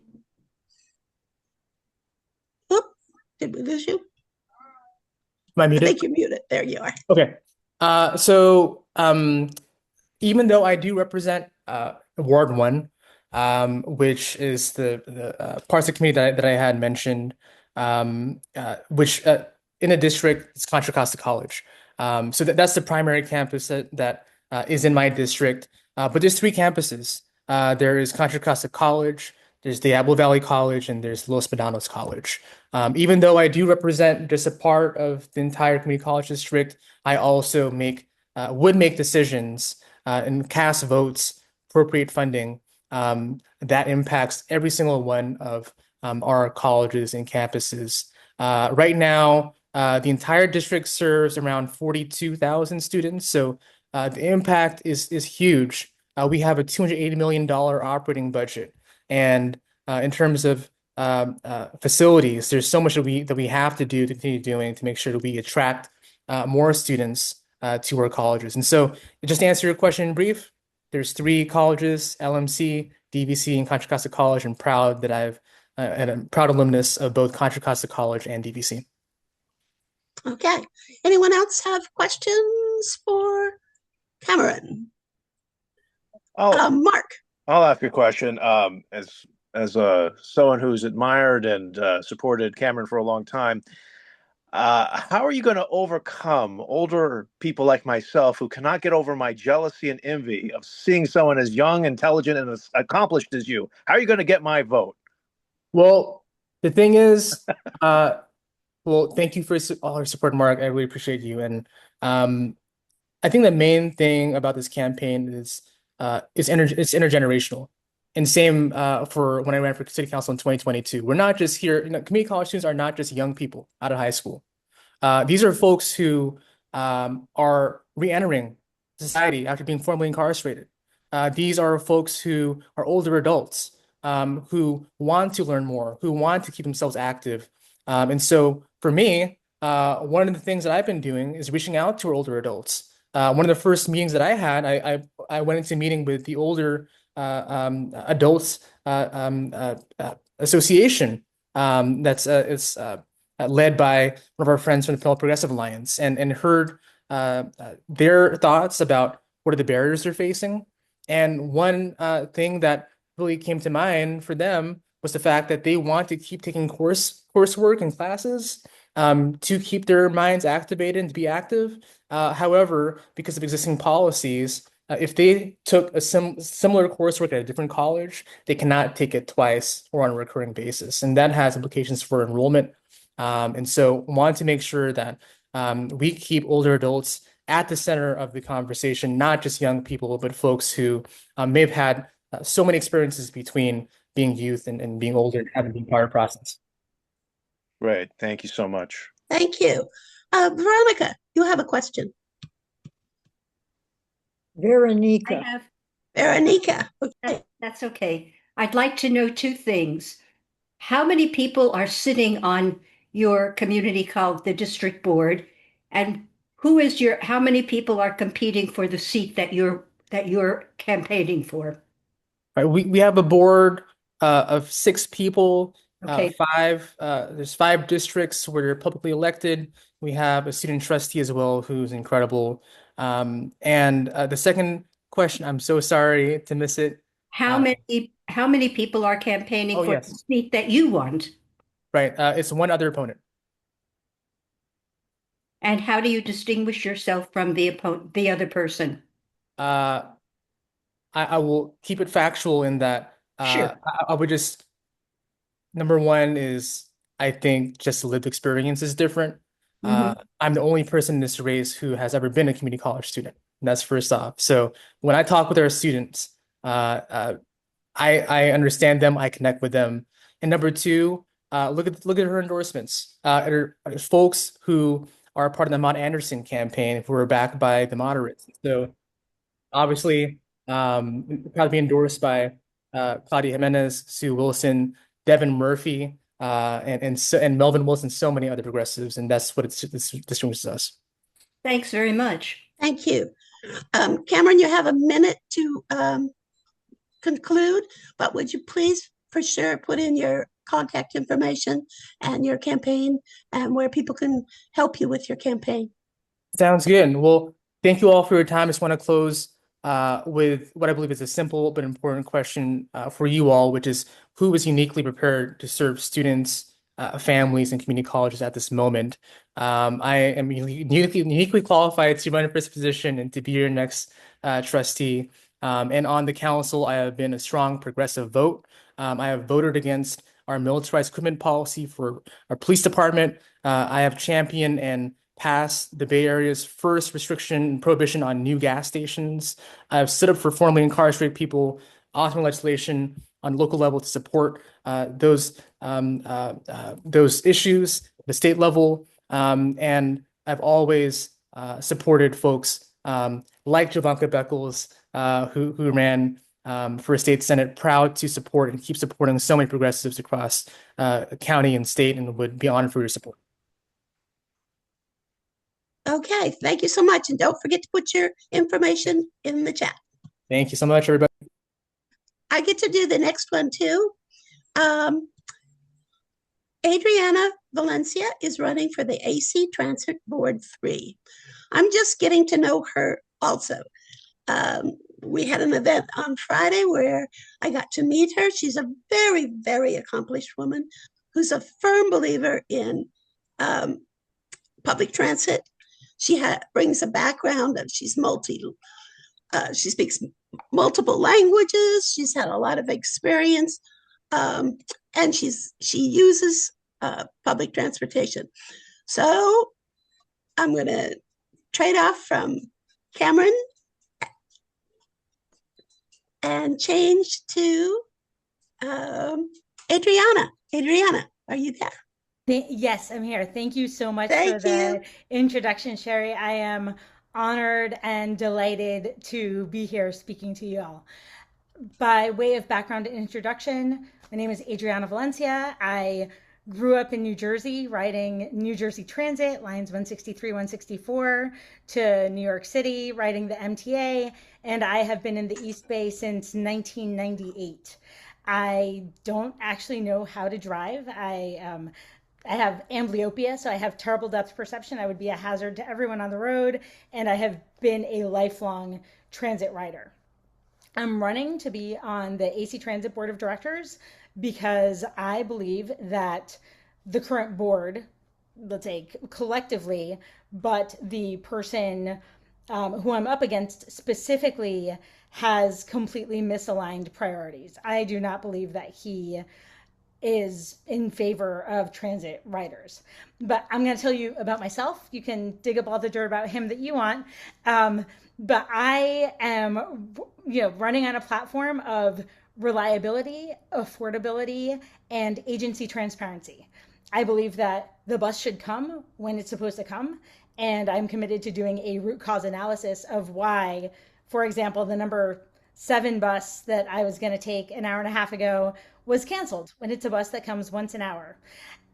Oop, did we lose you? Am I muted? I think you're muted. There you are. Okay. So even though I do represent Ward 1, which is the parts of the community that I had mentioned, which in a district, it's Contra Costa College. So that's the primary campus that is in my district. But there's 3 campuses. There is Contra Costa College, there's Diablo Valley College, and there's Los Medanos College. Even though I do represent just a part of the entire community college district, I also would make decisions and cast votes, appropriate funding that impacts every single one of our colleges and campuses. Right now, the entire district serves around 42,000 students, so the impact is huge. We have a $280 million operating budget, and in terms of facilities. There's so much that we have to do to continue doing to make sure that we attract more students to our colleges. And so, just to answer your question in brief, there's 3 colleges: LMC, DVC, and Contra Costa College. I'm proud that and a proud alumnus of both Contra Costa College and DVC. Okay. Anyone else have questions for Cameron? Mark. I'll ask you a question. As someone who's admired and supported Cameron for a long time, how are you going to overcome older people like myself who cannot get over my jealousy and envy of seeing someone as young, intelligent, and as accomplished as you? How are you going to get my vote? Well, the thing is, well, thank you for all your support, Mark. I really appreciate you. And I think the main thing about this campaign is it's intergenerational. And same for when I ran for city council in 2022. We're not just here, community college students are not just young people out of high school. These are folks who are re-entering society after being formerly incarcerated. These are folks who are older adults who want to learn more, who want to keep themselves active. And so for me, one of the things that I've been doing is reaching out to older adults. One of the first meetings that I had, I went into a meeting with the older adults association that's it's led by one of our friends from the Fellow Progressive Alliance, and heard their thoughts about what are the barriers they're facing. And one thing that really came to mind for them was the fact that they want to keep taking coursework and classes to keep their minds activated and to be active. However, because of existing policies, if they took a similar coursework at a different college, they cannot take it twice or on a recurring basis. And that has implications for enrollment. And so want to make sure that we keep older adults at the center of the conversation, not just young people, but folks who may have had so many experiences between being youth and being older and having been part of the process. Right. Thank you so much. Thank you. Veronica, you have a question. Veronica. I have. Veronica. Okay. That's okay. I'd like to know 2 things. How many people are sitting on your community called the district board, and how many people are competing for the seat that you're campaigning for? Right, we have a board of 6 people. Okay. There's 5 districts where they're publicly elected. We have a student trustee as well who's incredible. And the second question, I'm so sorry to miss it. How many people are campaigning for the seat that you want? Right, it's one other opponent. And how do you distinguish yourself from the other person? I will keep it factual in that Sure. I would just, number one is, I think just the lived experience is different. I'm the only person in this race who has ever been a community college student. And that's first off. So when I talk with our students, I understand them, I connect with them. And number 2, look at her endorsements. Folks who are part of the Mount Anderson campaign who are backed by the moderates. So obviously, probably be endorsed by Claudia Jimenez, Sue Wilson, Devin Murphy, and Melvin Wilson, so many other progressives, and that's what distinguishes us. Thanks very much. Thank you. Cameron, you have a minute to conclude, but would you please for sure put in your contact information and your campaign and where people can help you with your campaign? Sounds good. Well, thank you all for your time. I just want to close with what I believe is a simple but important question for you all, which is who is uniquely prepared to serve students, families, and community colleges at this moment? I am uniquely qualified to run for this position and to be your next trustee. And on the council, I have been a strong progressive vote. I have voted against our militarized equipment policy for our police department. I have championed and passed the Bay Area's first restriction and prohibition on new gas stations. I've stood up for formerly incarcerated people, authoring legislation on local level to support those issues, the state level, and I've always supported folks like Jovanka Beckles, who ran for a state senate, proud to support and keep supporting so many progressives across county and state, and would be honored for your support. Okay, thank you so much. And don't forget to put your information in the chat. Thank you so much, everybody. I get to do the next one too. Adriana Valencia is running for the AC Transit Board 3. I'm just getting to know her also. We had an event on Friday where I got to meet her. She's a very, very accomplished woman who's a firm believer in public transit. She brings a background of she speaks multiple languages. She's had a lot of experience, and she uses public transportation. So I'm going to trade off from Cameron and change to Adriana. Adriana, are you there? Yes, I'm here. Thank you so much Thank for the introduction, Sherry. I am honored and delighted to be here speaking to you all. By way of background and introduction, my name is Adriana Valencia. I grew up in New Jersey, riding New Jersey Transit, lines 163, 164, to New York City, riding the MTA, and I have been in the East Bay since 1998. I don't actually know how to drive. I have amblyopia, so I have terrible depth perception. I would be a hazard to everyone on the road, and I have been a lifelong transit rider. I'm running to be on the AC Transit Board of Directors because I believe that the current board, let's say collectively, but the person who I'm up against specifically has completely misaligned priorities. I do not believe that he is in favor of transit riders. But I'm going to tell you about myself. You can dig up all the dirt about him that you want. But I am, running on a platform of reliability, affordability, and agency transparency. I believe that the bus should come when it's supposed to come, and I'm committed to doing a root cause analysis of why, for example, the number 7 bus that I was going to take an hour and a half ago was canceled when it's a bus that comes once an hour.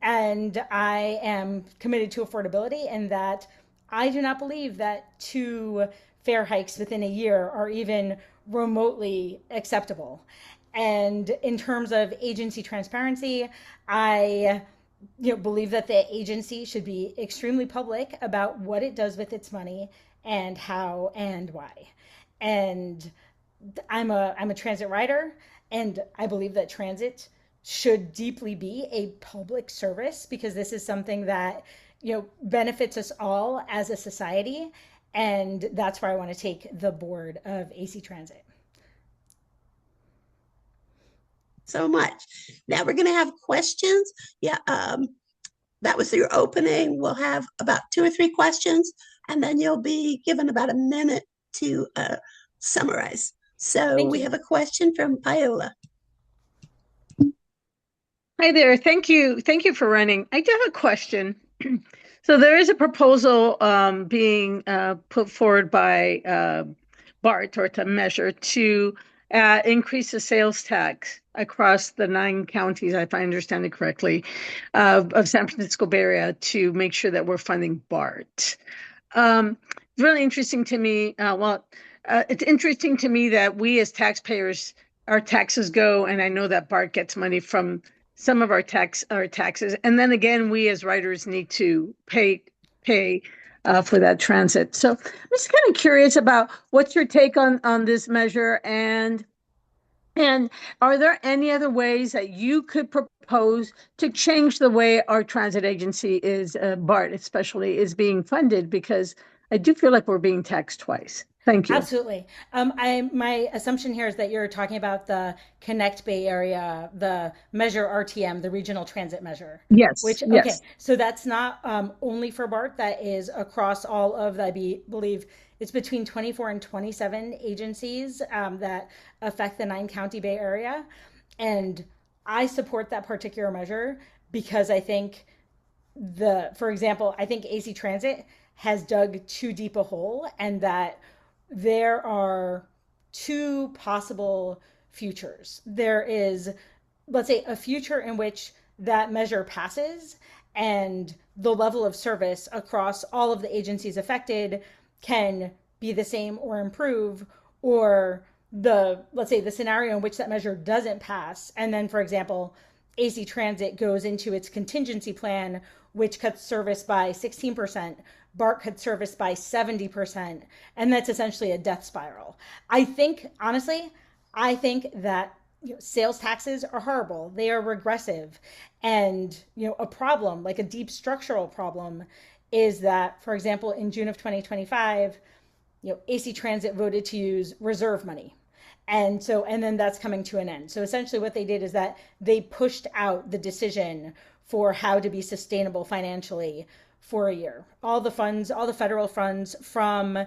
And I am committed to affordability, and that I do not believe that 2 fare hikes within a year are even remotely acceptable. And in terms of agency transparency, I believe that the agency should be extremely public about what it does with its money and how and why. And I'm a transit rider, and I believe that transit should deeply be a public service because this is something that benefits us all as a society, and that's where I want to take the board of AC Transit. So much. Now we're going to have questions. Yeah, that was your opening. We'll have about 2 or 3 questions, and then you'll be given about a minute to summarize. So we have a question from Paola. Hi there. Thank you. Thank you for running. I do have a question. So there is a proposal being put forward by BART, or to measure, to increase the sales tax across the 9 counties, if I understand it correctly, of San Francisco Bay Area, to make sure that we're funding BART. It's really interesting to me. It's interesting to me that we as taxpayers, our taxes go, and I know that BART gets money from some of our taxes, and then again, we as riders need to pay for that transit. So I'm just kind of curious about what's your take on this measure, and are there any other ways that you could propose to change the way our transit agency is, BART especially, is being funded? Because I do feel like we're being taxed twice. Thank you. Absolutely. My assumption here is that you're talking about the Connect Bay Area, the Measure RTM, the Regional Transit Measure. Yes. Which, yes. Okay, so that's not only for BART, that is across all of, I believe it's between 24 and 27 agencies that affect the 9-county Bay Area. And I support that particular measure because I think for example, I think AC Transit has dug too deep a hole, and that there are two possible futures. There is, let's say, a future in which that measure passes and the level of service across all of the agencies affected can be the same or improve, or let's say the scenario in which that measure doesn't pass, and then, for example, AC Transit goes into its contingency plan, which cuts service by 16%, BART cuts service by 70%, and that's essentially a death spiral. Honestly, I think that sales taxes are horrible. They are regressive. And, a problem, like a deep structural problem, is that, for example, in June of 2025, AC Transit voted to use reserve money. And then that's coming to an end. So essentially what they did is that they pushed out the decision for how to be sustainable financially for a year. All the federal funds from,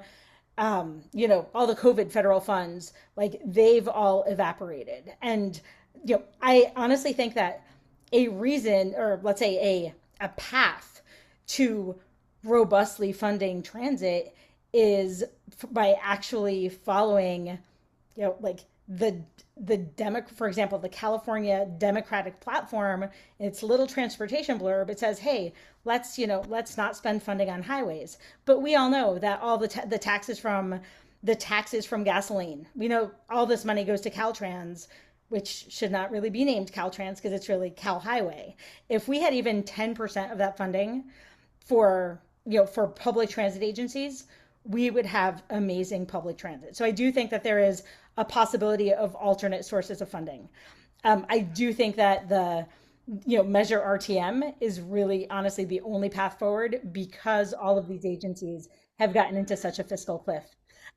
all the COVID federal funds, like they've all evaporated. And, I honestly think that a reason, or let's say a path to robustly funding transit is by actually following, like for example, the California Democratic Platform, its little transportation blurb, it says, hey, let's not spend funding on highways. But we all know that all the taxes from gasoline, we know all this money goes to Caltrans, which should not really be named Caltrans because it's really Cal Highway. If we had even 10% of that funding for public transit agencies, we would have amazing public transit. So I do think that there is a possibility of alternate sources of funding. I do think that the Measure RTM is really honestly the only path forward because all of these agencies have gotten into such a fiscal cliff.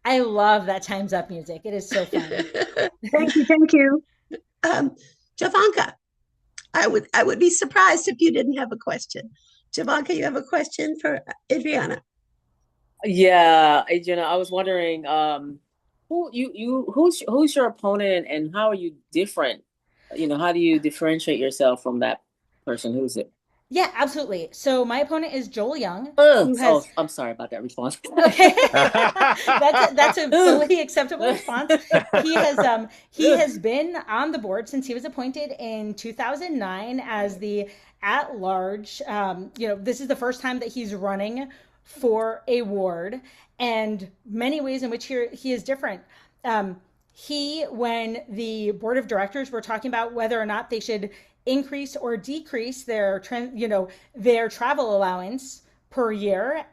I love that Time's Up music. It is so fun. Thank you. Javanka, I would be surprised if you didn't have a question. Javanka, you have a question for Adriana? Yeah, Adriana, I was wondering, who's your opponent and how are you different? How do you differentiate yourself from that person? Who's it? Yeah, absolutely. So my opponent is Joel Young, who has. I'm sorry about that response. Okay, that's a fully acceptable response. He has been on the board since he was appointed in 2009 as the at-large. This is the first time that he's running for a ward, and many ways in which he is different. When the board of directors were talking about whether or not they should increase or decrease their travel allowance per year,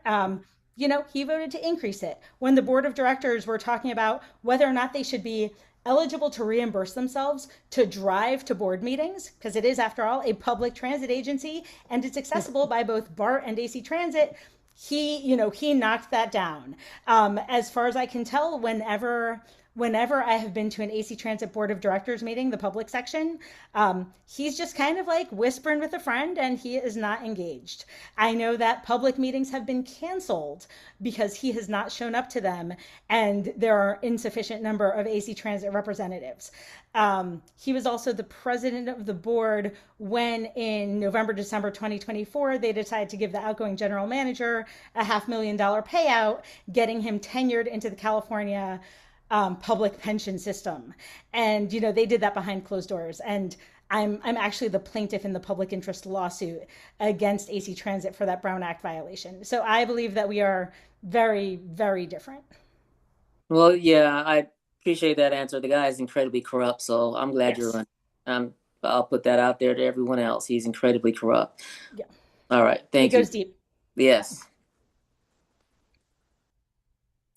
he voted to increase it. When the board of directors were talking about whether or not they should be eligible to reimburse themselves to drive to board meetings, because it is, after all, a public transit agency and it's accessible by both BART and AC Transit, he knocked that down. As far as I can tell, whenever I have been to an AC Transit Board of Directors meeting, the public section, he's just kind of like whispering with a friend and he is not engaged. I know that public meetings have been canceled because he has not shown up to them and there are insufficient number of AC Transit representatives. He was also the president of the board when in November, December 2024, they decided to give the outgoing general manager a $500,000 payout, getting him tenured into the California public pension system. And, they did that behind closed doors. And I'm actually the plaintiff in the public interest lawsuit against AC Transit for that Brown Act violation. So I believe that we are very, very different. Well, yeah, I appreciate that answer. The guy is incredibly corrupt, so I'm glad you're running. I'll put that out there to everyone else. He's incredibly corrupt. Yeah. All right. Thank you. It goes deep. Yes.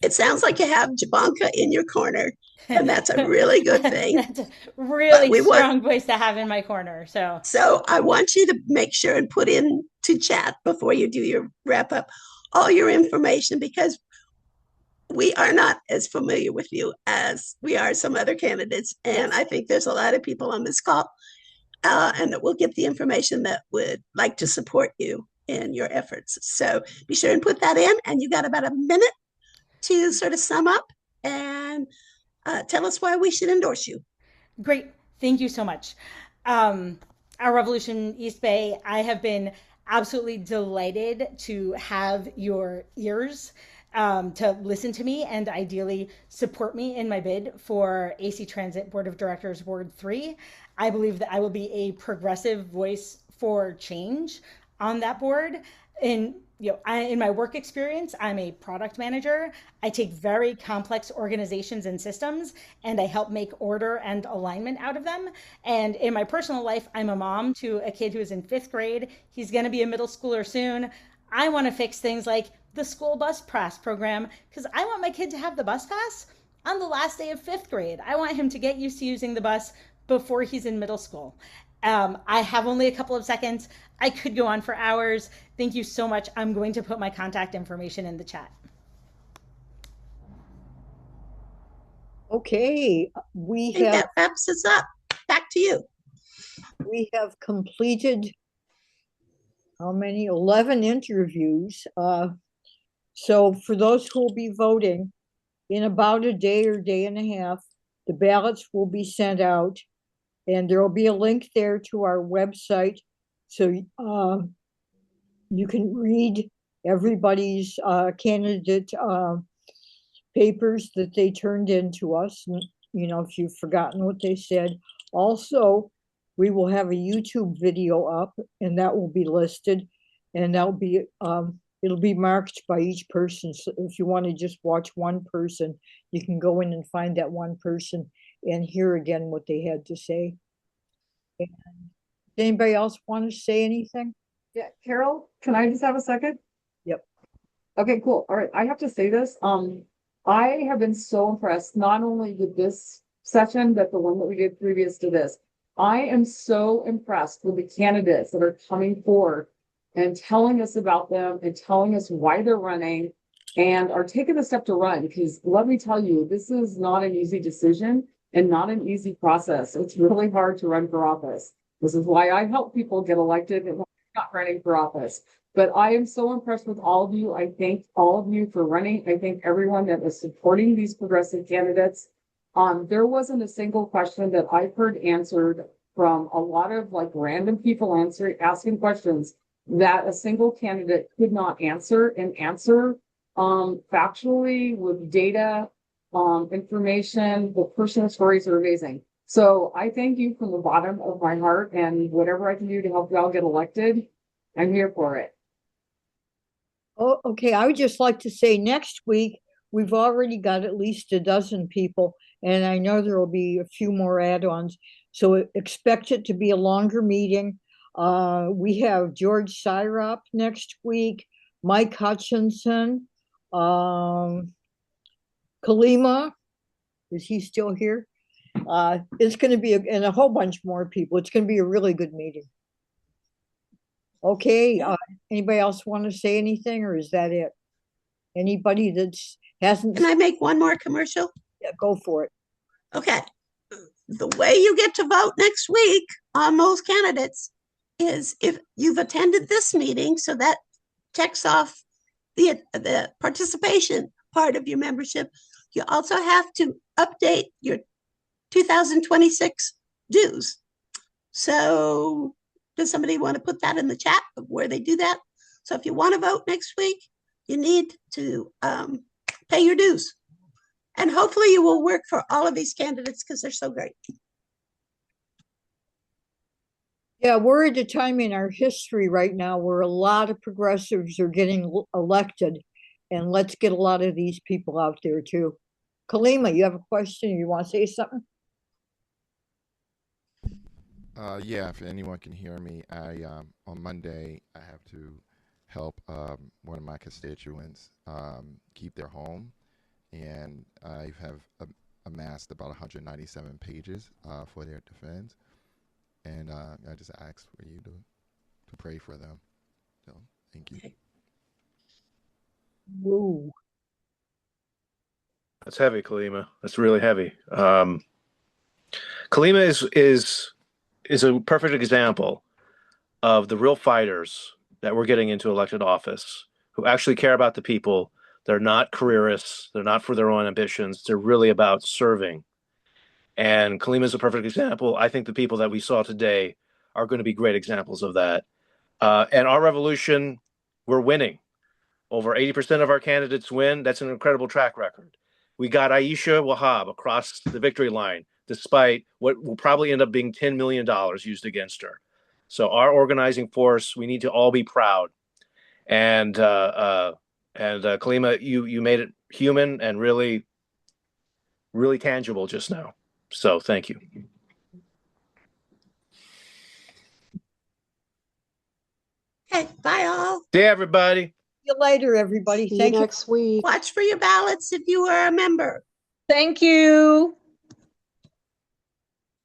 It sounds like you have Javanka in your corner, and that's a really good thing. That's a really strong voice to have in my corner. So I want you to make sure and put into chat before you do your wrap up all your information, because we are not as familiar with you as we are some other candidates. And I think there's a lot of people on this call and that will get the information that would like to support you in your efforts. So be sure and put that in. And you got about a minute to sort of sum up and tell us why we should endorse you. Great. Thank you so much. Our Revolution East Bay, I have been absolutely delighted to have your ears to listen to me and ideally support me in my bid for AC Transit Board of Directors Ward 3. I believe that I will be a progressive voice for change on that board. In my work experience, I'm a product manager. I take very complex organizations and systems and I help make order and alignment out of them. And in my personal life, I'm a mom to a kid who is in 5th grade. He's going to be a middle schooler soon. I want to fix things like the school bus pass program because I want my kid to have the bus pass on the last day of 5th grade. I want him to get used to using the bus before he's in middle school. I have only a couple of seconds. I could go on for hours. Thank you so much. I'm going to put my contact information in the chat. Okay, I think that wraps us up. Back to you. We have completed how many? 11 interviews. So for those who will be voting, in about a day or day and a half, the ballots will be sent out. And there will be a link there to our website. So you can read everybody's candidate papers that they turned in to us. And, if you've forgotten what they said. Also, we will have a YouTube video up and that will be listed. And that'll be, it'll be marked by each person. So if you want to just watch one person, you can go in and find that one person and hear again what they had to say. And does anybody else want to say anything? Yeah, Carol, can I just have a second? Yep. Okay, cool. All right, I have to say this. I have been so impressed, not only with this session, but the one that we did previous to this. I am so impressed with the candidates that are coming forward and telling us about them and telling us why they're running and are taking the step to run. Because let me tell you, this is not an easy decision and not an easy process. It's really hard to run for office. This is why I help people get elected and not running for office. But I am so impressed with all of you. I thank all of you for running. I thank everyone that is supporting these progressive candidates. There wasn't a single question that I've heard answered from a lot of random people asking questions that a single candidate could not answer factually with data, information. The personal stories are amazing. So I thank you from the bottom of my heart, and whatever I can do to help y'all get elected, I'm here for it. Oh, okay. I would just like to say next week, we've already got at least a dozen people, and I know there will be a few more add-ons. So expect it to be a longer meeting. We have George Syrop next week, Mike Hutchinson, Kalima. Is he still here? It's going to be, and a whole bunch more people. It's going to be a really good meeting. Okay, anybody else want to say anything, or is that it? Anybody hasn't? Can I make one more commercial? Yeah, go for it. Okay. The way you get to vote next week on those candidates is if you've attended this meeting, so that checks off the participation part of your membership. You also have to update your 2026 dues. So does somebody want to put that in the chat of where they do that? So if you want to vote next week, you need to pay your dues. And hopefully you will work for all of these candidates because they're so great. Yeah, we're at a time in our history right now where a lot of progressives are getting elected, and let's get a lot of these people out there too. Kalima, you have a question? You want to say something? Yeah, if anyone can hear me, on Monday I have to help one of my constituents keep their home, and I have amassed about 197 pages for their defense, and I just ask for you to pray for them. So thank you. Whoa. That's heavy, Kalima. That's really heavy. Kalima is a perfect example of the real fighters that we're getting into elected office, who actually care about the people. They're not careerists. They're not for their own ambitions. They're really about serving. And Kalima is a perfect example. I think the people that we saw today are going to be great examples of that. And our revolution, we're winning. Over 80% of our candidates win. That's an incredible track record. We got Aisha Wahab across the victory line, despite what will probably end up being $10 million used against her. So our organizing force, we need to all be proud. And Kalima, you made it human and really, really tangible just now. So thank you. Okay, bye all. See everybody. See you later, everybody. See Thank you you. next week. Watch for your ballots if you are a member. Thank you.